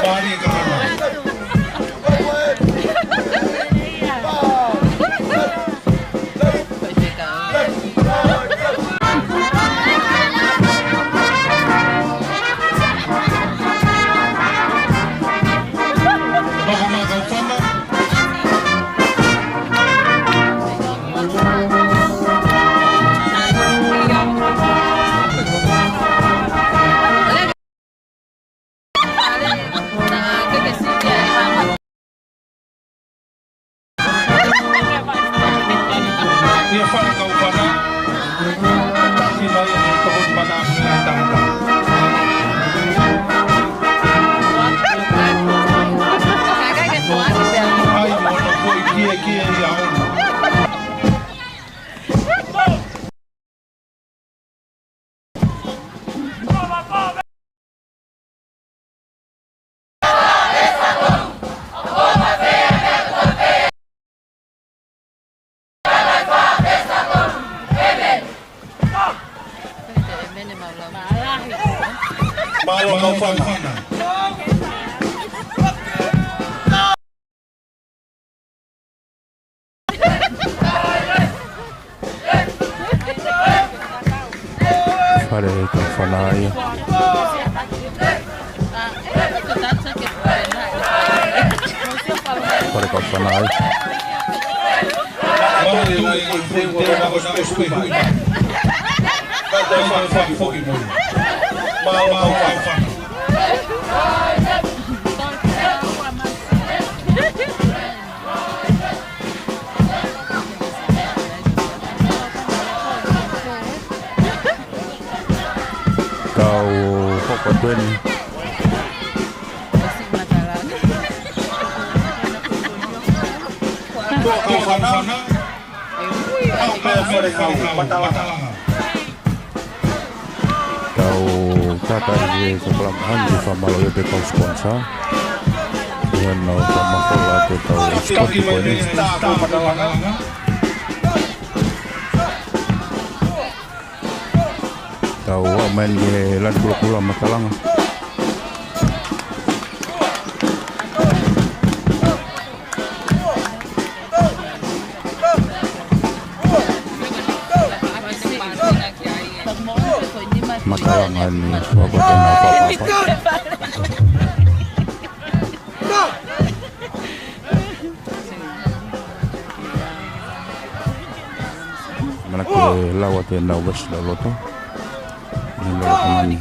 [SPEAKER 5] Bari kahana. Malo kau fana.
[SPEAKER 2] Palei kau falai. Palei kau falai. Kau kok ben kau kata dia sebelum handi famalo de kau sponsor dengan mau pemakola tu kau sport ini kau main di lan pulau Matalang. Matalangan suatu apa-apa. Mana ke lawat yang lawas lalu tu. Ini lalu kemana?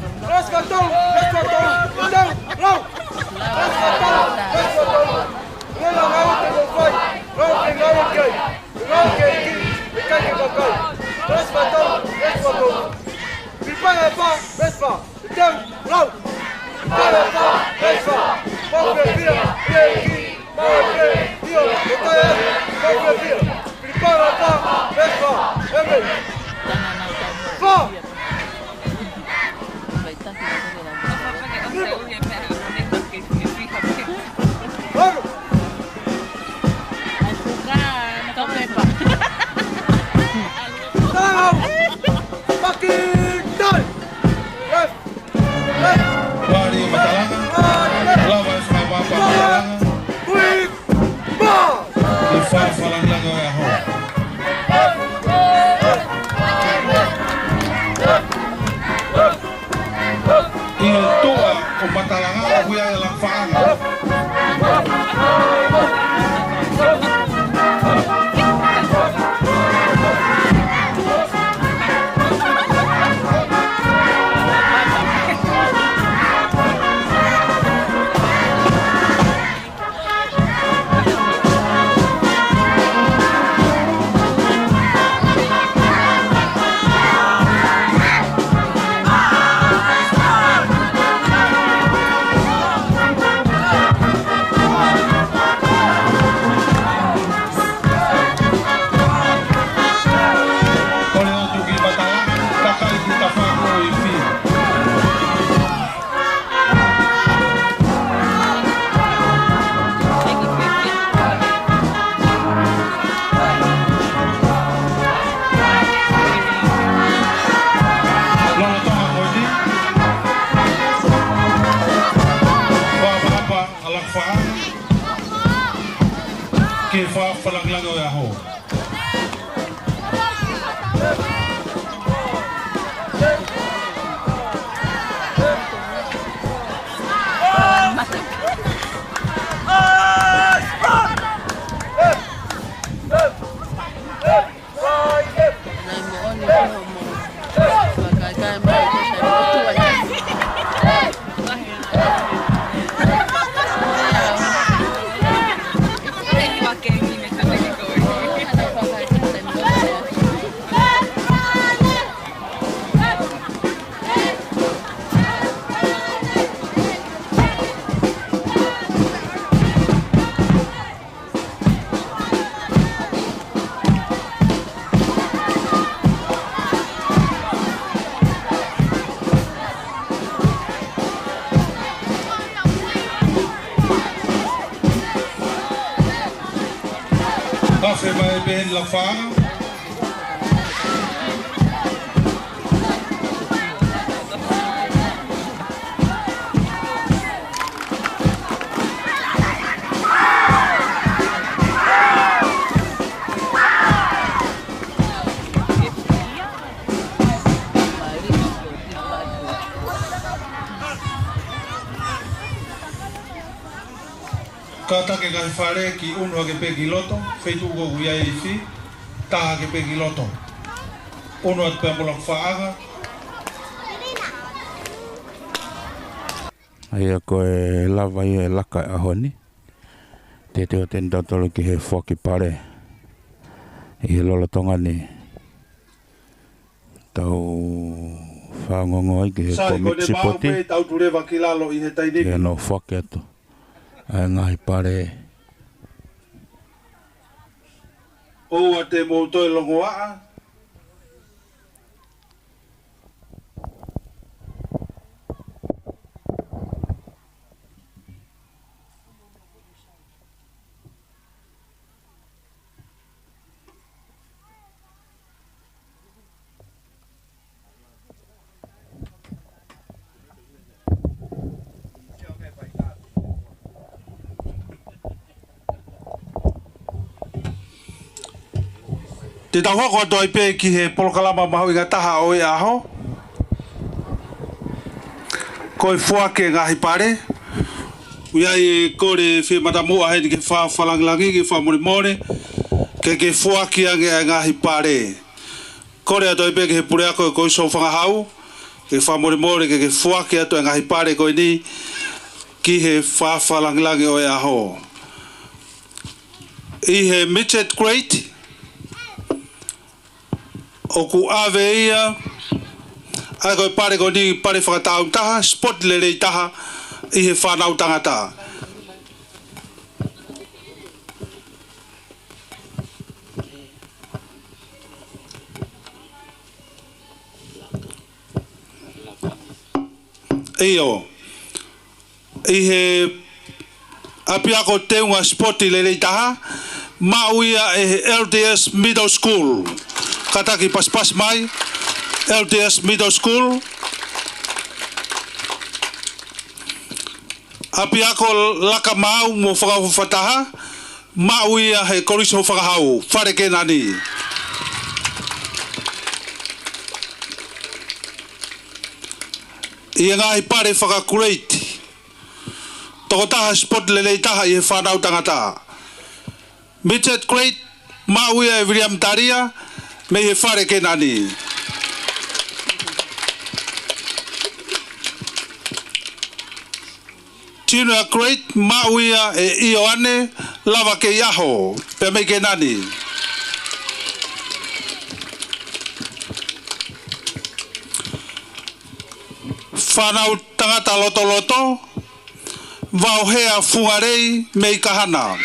[SPEAKER 5] Café vai bem lá fora. Kata ke kai whare ki unua ke pe ki loto, whaitu ko kuia e whi, taha ke pe ki loto. Unua te pēmulak whaaga.
[SPEAKER 2] Aia koe lava i e laka e ahoni. Te teo ten tautolo ki he whaki pare. I he lolotonga ni. Tau whangongo ai ki he komiksi poti.
[SPEAKER 5] Sari, tau turewa ki lalo i he tainimi.
[SPEAKER 2] Ke no whaki atu. Ai ngahi pare.
[SPEAKER 5] Oua te moutoe longo waa. Te tau hoko ato ai pē ki he polokalama mahu i ngā taha o e aho. Ko e fuake ngahi pare. Uia i kore whi matamua hei ke wha whalanglangi ke wha more more. Ke fuake ange a ngahi pare. Kore ato ai pē ki he pure ako e koi so whangahau. Ke wha more more ke fuake ato a ngahi pare koi ni. Ki he wha whalanglangi o e aho. I he midget grade. O ku ave ia ai koe pare ko ni pare whakatau taha spot le rei taha i he whanau tangata iyo i he apiako teunga spot le rei taha mauia e he LDS Middle School Kataki pas mai LDS Middle School api ako laka mau mo whakawhataha mauia he koriso whakahau whareke nani ia ngahi pare whakakureit toko taha spot lelei taha i he whanau tangata midget grade mauia e William Taria me he whare ke nani. Junior grade mauia e Ioane lava ke iaho pe me ke nani. Whanau tangata loto loto vau hea fungarei me i kahana.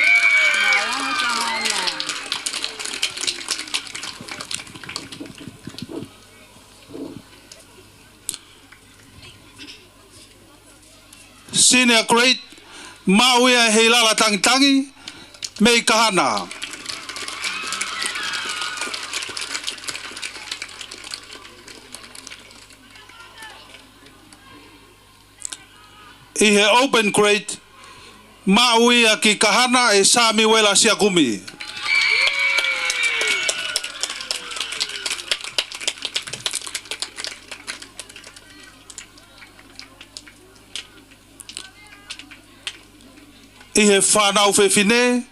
[SPEAKER 5] Senior grade mauia hei lala tangi me i kahana. I he open grade mauia ki kahana e Sami Wela Siakumi. I he whanau whewhine,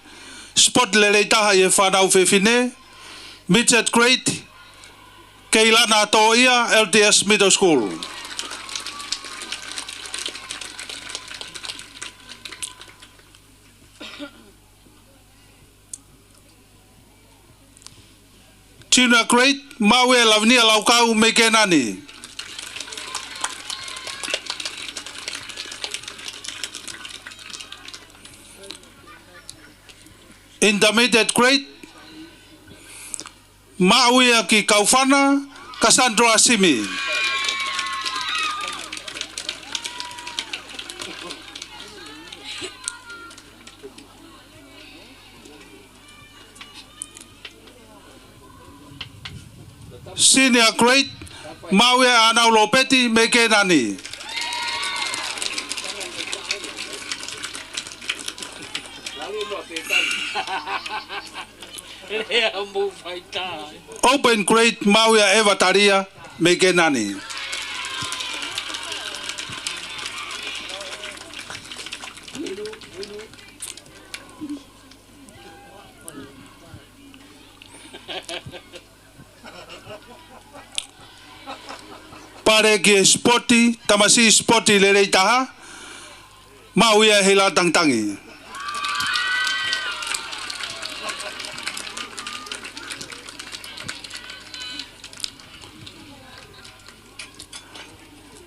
[SPEAKER 5] spot le reitaha i he whanau whewhine, midget grade, keilana ato ia LDS Middle School. Junior grade, maue lavnia laukau me kenani. Intermediate grade, mauia ki Kaufana, Cassandra Simi. Senior grade, mauia Anau Lopeti, Meke Nani. Open grade mauia Eva Taria Meke Nani. fare ki spoti, tamasi spoti le rei taha, mauia he la tangtangi.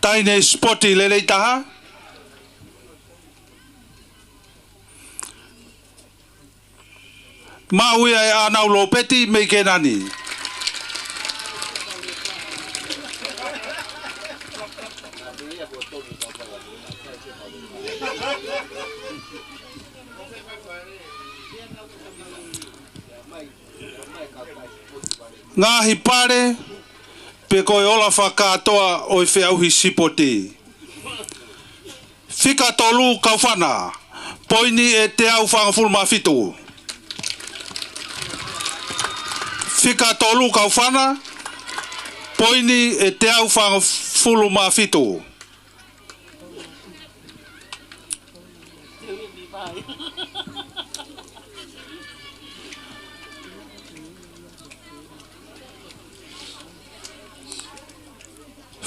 [SPEAKER 5] Taine spoti le rei taha, mauia e anau lo peti me ke nani. Ngahi pare, pe koe ola whakatoa o i whiauhi sipoti. Whika tolu kauwhana, poini e te au whangafulu mawhitu. Whika tolu kauwhana, poini e te au whangafulu mawhitu.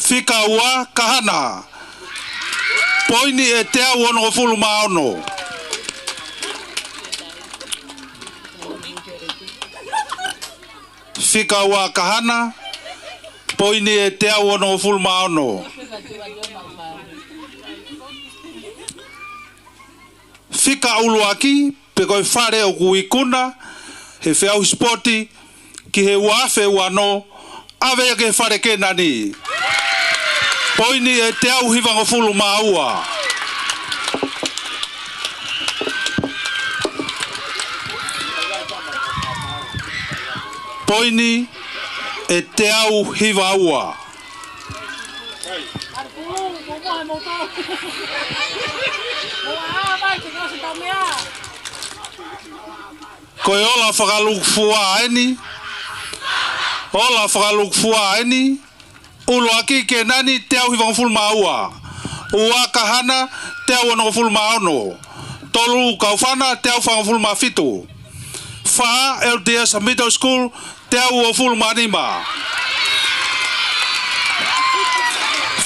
[SPEAKER 5] Whika ua kahana, poini e te au ono fulu maono. Whika ua kahana, poini e te au ono fulu maono. Whika uluaki, pe koe whare o kuikuna, he whiau spoti, ki he uafe uano, ave ke whare ke nani. Poini e te au hiwanga fulu maua. Poini e te au hiwa ua. Koe ola whakaluk fua eni. Ola whakaluk fua eni. Ulo aki ke nani te au hiwanga fulu maua. Ua kahana te au ono fulu maono. Tolu kauwhana te au whanga fulu mawhitu. Wha LDS Middle School te au o fulu manima.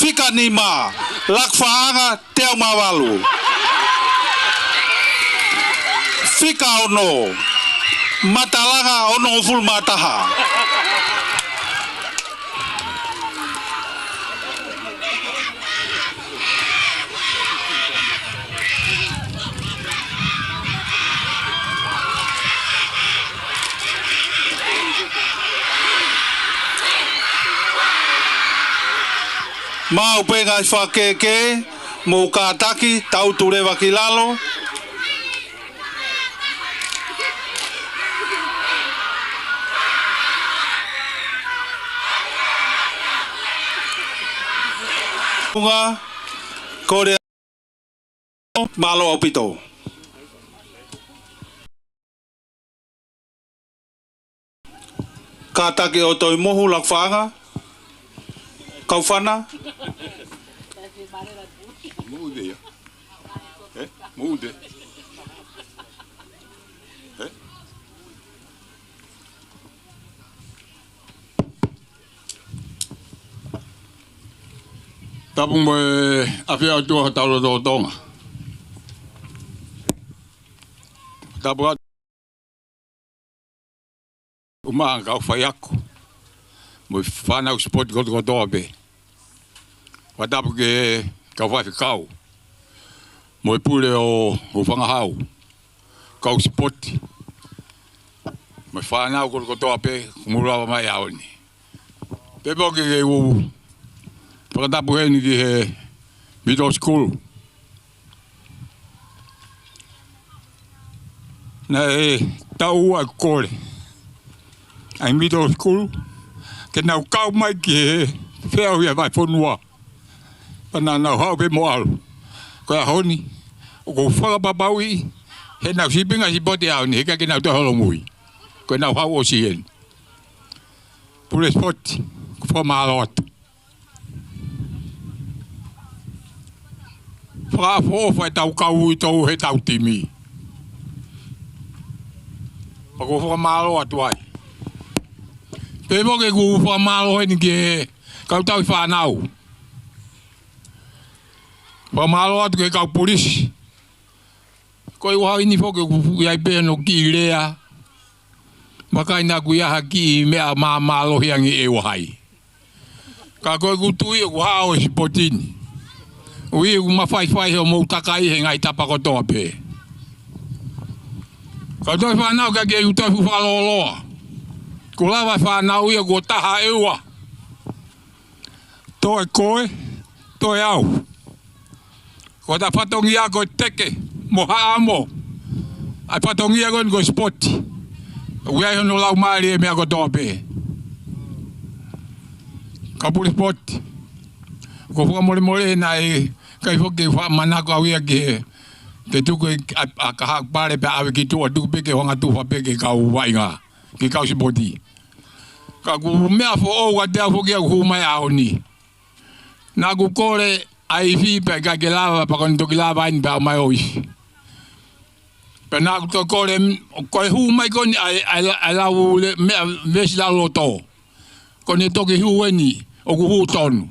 [SPEAKER 5] Whika nima lak whaanga te au mawalu. Whika ono matalanga ono fulu mataha. Mau penga i whakeke, mō kātaki, tau turewa ki lalo. Kunga, kore malo au pito. Kātaki o toi mohu lak whaanga. Kauwhana.
[SPEAKER 10] Muude ya. Muude. Tapu mo afia tua taulo do tonga. Tapu uma ka faiako. Mo fana o sport go do be. Wadapu ke ka vai kau. Mo pule o whanga hau. Kau sport. Mo fana o go do be mura mai aoni. Pe mo ke o wadapu he ni he middle school. Na tau a kore. Ai middle school. Ke nau kau mai ki wheo ia vai whanua. Pana nau hau pe moalu. Ko a honi. O ko whakapapaui. He nau sipinga si bote au ni. Heka ke nau te holomui. Ko nau hau o sien. Pule sport. Ko whamalo atu. Whakafo e tau kau i tau he tau timi. O ko whamalo atu ai. Pe mo ke ku whamalo he ni ke kau tau i whanau. Pamalo atu ke kau polisi. Koi wa ini fo ke ia pe no ki lea. Maka ina ku ia haki mea malo hiangi e wahai. Ka koe kutui ku hao si potini. Ui ku mawhai ho mou takai he ngai tapa kotoa pe. Ka toi whanau ka ke utoi fu whaloloa. Ku lawa whanau ia ku taha eua. Toi koe, toi au. Ko ta whatongia koe teke, mo haa mo. Ai whatongia koe spoti. Uai hono lau maari e mea kotoa pe. Ka puri spoti. Ko fuka mole na e kai foke wha manako au ia ke tuku a kaha pare pe awe ki tua tuku peke honga tuwa peke kau wainga. Ki kau spoti. Ka ku mea fo o wa tea foke au humai a honi. Na ku kore ai fi pe ka ke lava pa kon toki lava in pe au mai oisi. Pe na ku kore koe humai koni ai lau mea vesi lau loto. Kone toki hueni o ku hu tonu.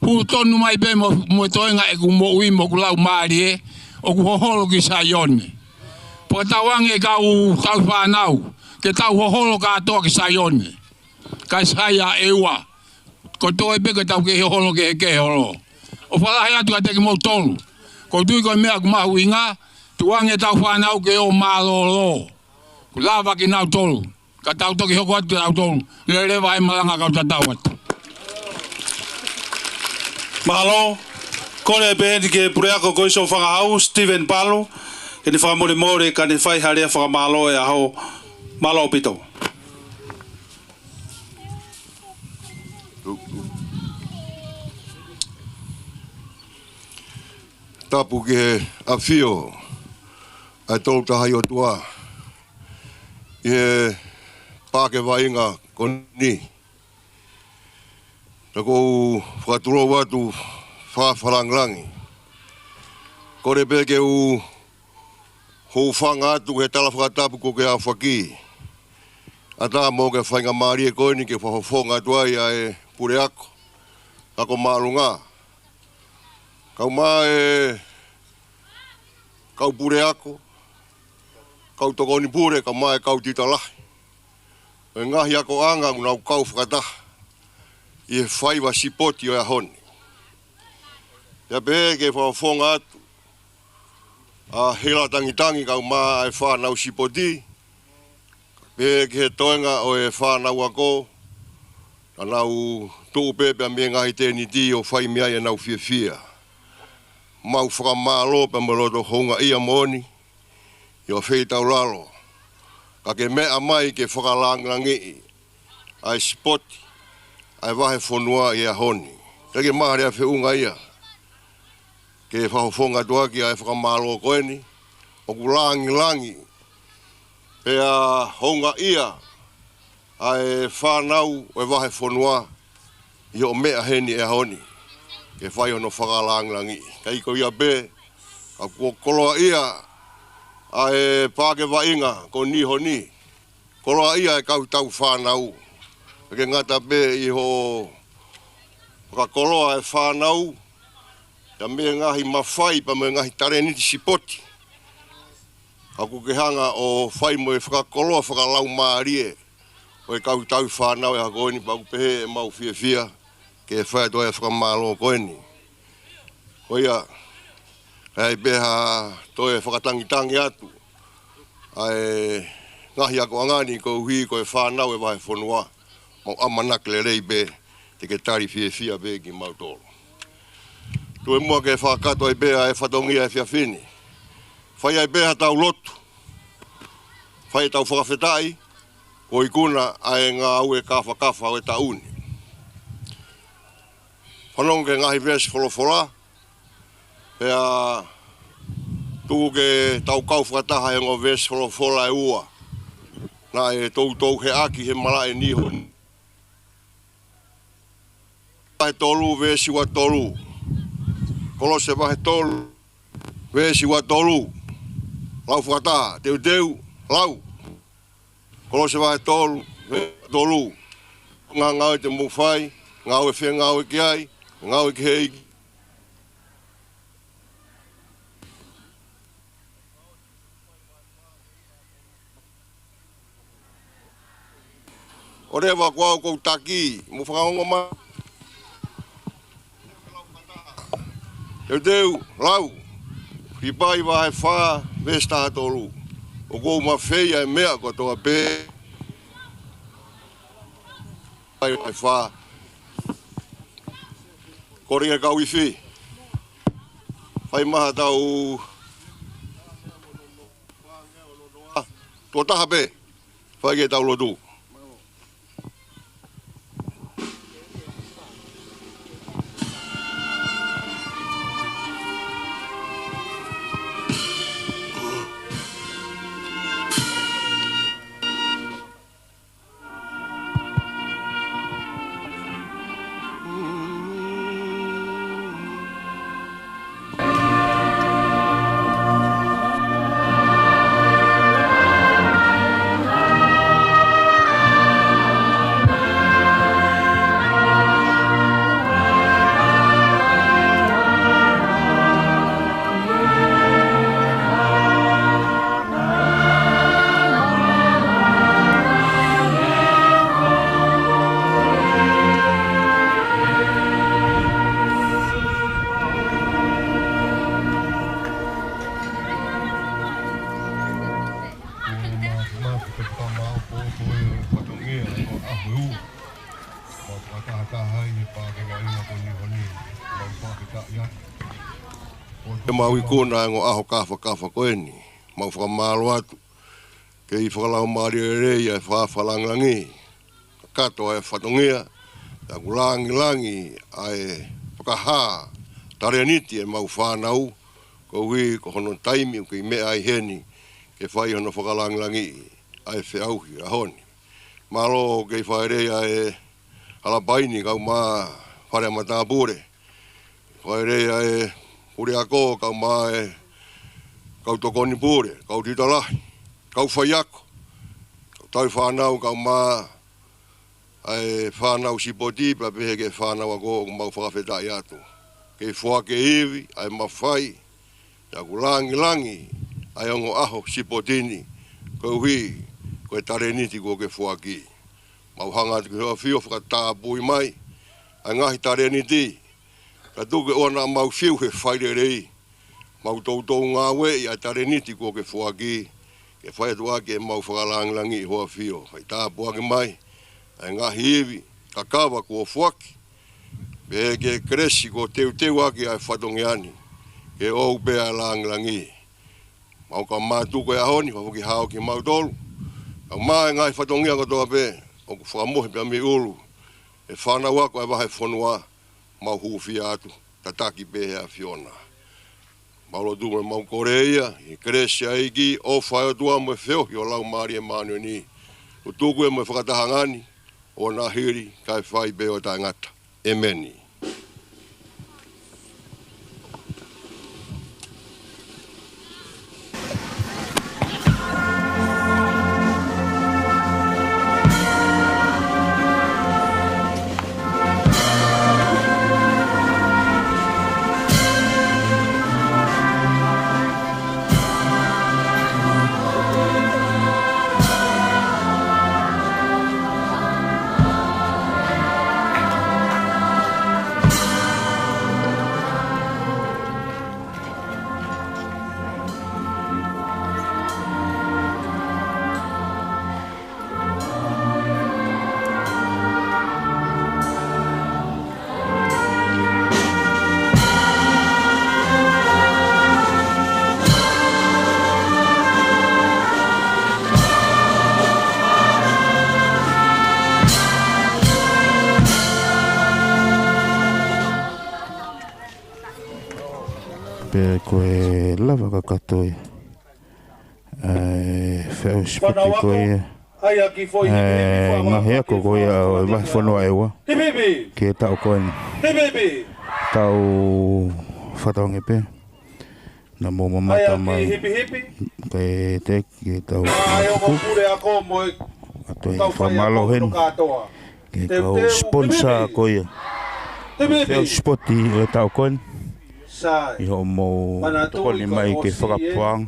[SPEAKER 10] Hu tonu mai pe mo toenga e ku mo ui mo ku lau maari e o ku hoholo ki sa yone. Po tawange kau whanau ke tau hoholo ka atoa ki sa yone. Ka saya ewa. Ko toi pe ke tau ke hoholo ke he holo. O whalahi atu ka teki mo tolu. Ko tui koe mea ku mahu inga. Tuange tau whanau ke o malolo. Ku lava ki nau tolu. Ka tau toki hoko atu nau tolu. Le rewa e malanga kau tatau atu.
[SPEAKER 5] Mahalo, kore pe ni ke pureako ko iso whangahau, Stephen Palo, ke ni whakamore more ka ni whai harea whakamalo e aho malo pito.
[SPEAKER 11] Tapu ke a fio, ai tolu tahai o tua, i pāke wainga koni. Tako whakaturo watu whawharangrangi. Kore peke u hou whanga atu he tala whakatapu ko ke a whaki. Ata mo ke whainga maari e koini ke whahofonga atu ai e pure ako. Ako maalunga. Kau maa e kau pure ako. Kau tokoni pure kau maa e kau titalahi. E ngahi ako anga unau kau whakataha. I whai wa sipoti o e honi. Ia pe ke whafonga atu. A hela tangitangi kau maa e whanau sipoti. Pe ke he toenga o e whanau ako. A nau tuu pepe a mea ngahi tēni ti o whai mea e nau fia fia. Mau whakamalo pe maloto honga ia moni. I o wheitau lalo. Ka ke mea mai ke whakalangangi. Ai sipoti. Ai wahe whonua i a honi. Teke mahare a whiunga ia. Ke whahofonga tuaki ai whakamalo koeni. O ku langi. Pe a honga ia. Ai whanau o wahe whonua. I o mea heni e a honi. Ke whai ono whakalangi. Kei ko ia pe. A koloa ia. Ai pāke wainga ko ni honi. Koloa ia e kau tau whanau. Ke ngata be I ho whakakoloa e whanau. Ia mea ngahi mawhai pa mea ngahi tareniti sipoti. Aku ke hanga o whai mo e whakakoloa whakalau maarie. O e kau tau whanau e hakoeni pa upehe e mau fia fia. Ke e whai toa e whakamalo koeni. Ko ia, hei beha toi e whakatangitangi atu. Ai ngahi ako angani ko hui ko e whanau e wahe whonua. Mau amanak le rei be te ke tari fie fia be ki mau tolo. Tu e mua ke whakato e bea e whatongia e fia fini. Whai e bea tau lotu. Whai tau whakawhetai. Ko ikuna ai ngā au e kafa o e tauni. Whanong ke ngahi vesi wholofola. Pea tuku ke tau kau whakataha e ngā vesi wholofola e ua. Nā e tau he aki he mara e nihoni. Vahe tolu, vesi wa tolu. Kolose vahe tolu, vesi wa tolu. Lau whakataha, teu, lau. Kolose vahe tolu, tolu. Ngau e te mwhai, ngau e whia ngau e ki ai, ngau e ki hei. O rewa kua kou taki, mo whakaonga ma. Teu, lau, hipai wa hai wha, vesta hatoru. O kou ma feia e mea ko toa pē. Hai wha. Koringa kau i whi. Whai maha tau. Tō taha pē. Whai ke tau lotu. Mau I kona ngo aho kafa koeni. Mau whakamalo atu. Kei whakalau maari e rei e whawhalangangi. Kato e whatongia. Ta kulangi ai whakaha. Tareaniti e mau whanau. Ko hui ko hono taimi kei mea ai heni. Ke whai hono whakalangi ai whiauhi a honi. Malo kei whai rei ai alabaini kau maa whare matāpure. Whai rei ai Pure ako, kau mae, kau tokoni pure, kau titalahi, kau whaiako. Kau tau whanau, kau maa, ai whanau sipoti, pa pehe ke whanau ako, mau whakawhetai atu. Ke whake iwi, ai mawhai, taku langi, ai ongo aho sipotini, kau hui, koe tareniti ko ke whaki. Mau hanga tuku hoa whio whakatāpui mai, ai ngahi tareniti, ka tuke ona mau fiu he whaire rei. Mau tautou ngā wei a tareniti ko ke whaki. Ke whaia tu ake mau whakalangilangi I hoa whio. Hai tāpu ake mai. Ai ngahi iwi. Ka kawa ko whaki. Pe ke kresi ko teu ake ai whatongiani. Ke ou pe a langilangi. Mau ka mātuko e ahoni. Whafuki hao ki mau tolu. Ka mai ngai whatongia ko toa pe. O ku whakamohi pe mi ulu. E whanau ako e wahai whanua. Mau hufi atu, tataki pehe a Fiona. Maulo tume mau koreia, I kresi aiki, o whai o tua mo wheo, I o lau maari e manu ni. O tuku e mo whakatahangani, o nā hiri, kai whai pe o tā ngata. Emeni.
[SPEAKER 2] Pe koe lava ka katoi. Wheu spiti koe. Ngahi ako koe au wahi whanua ewa. Ke tau koe ni. Tau whataonge pe. Na mō mamata mai. Ke te ke tau kuku. Atoi whamalo hen. Ke kau sponsor koe. Wheu spoti e tau koe ni. I ho mo tokoni mai ke whakapuang.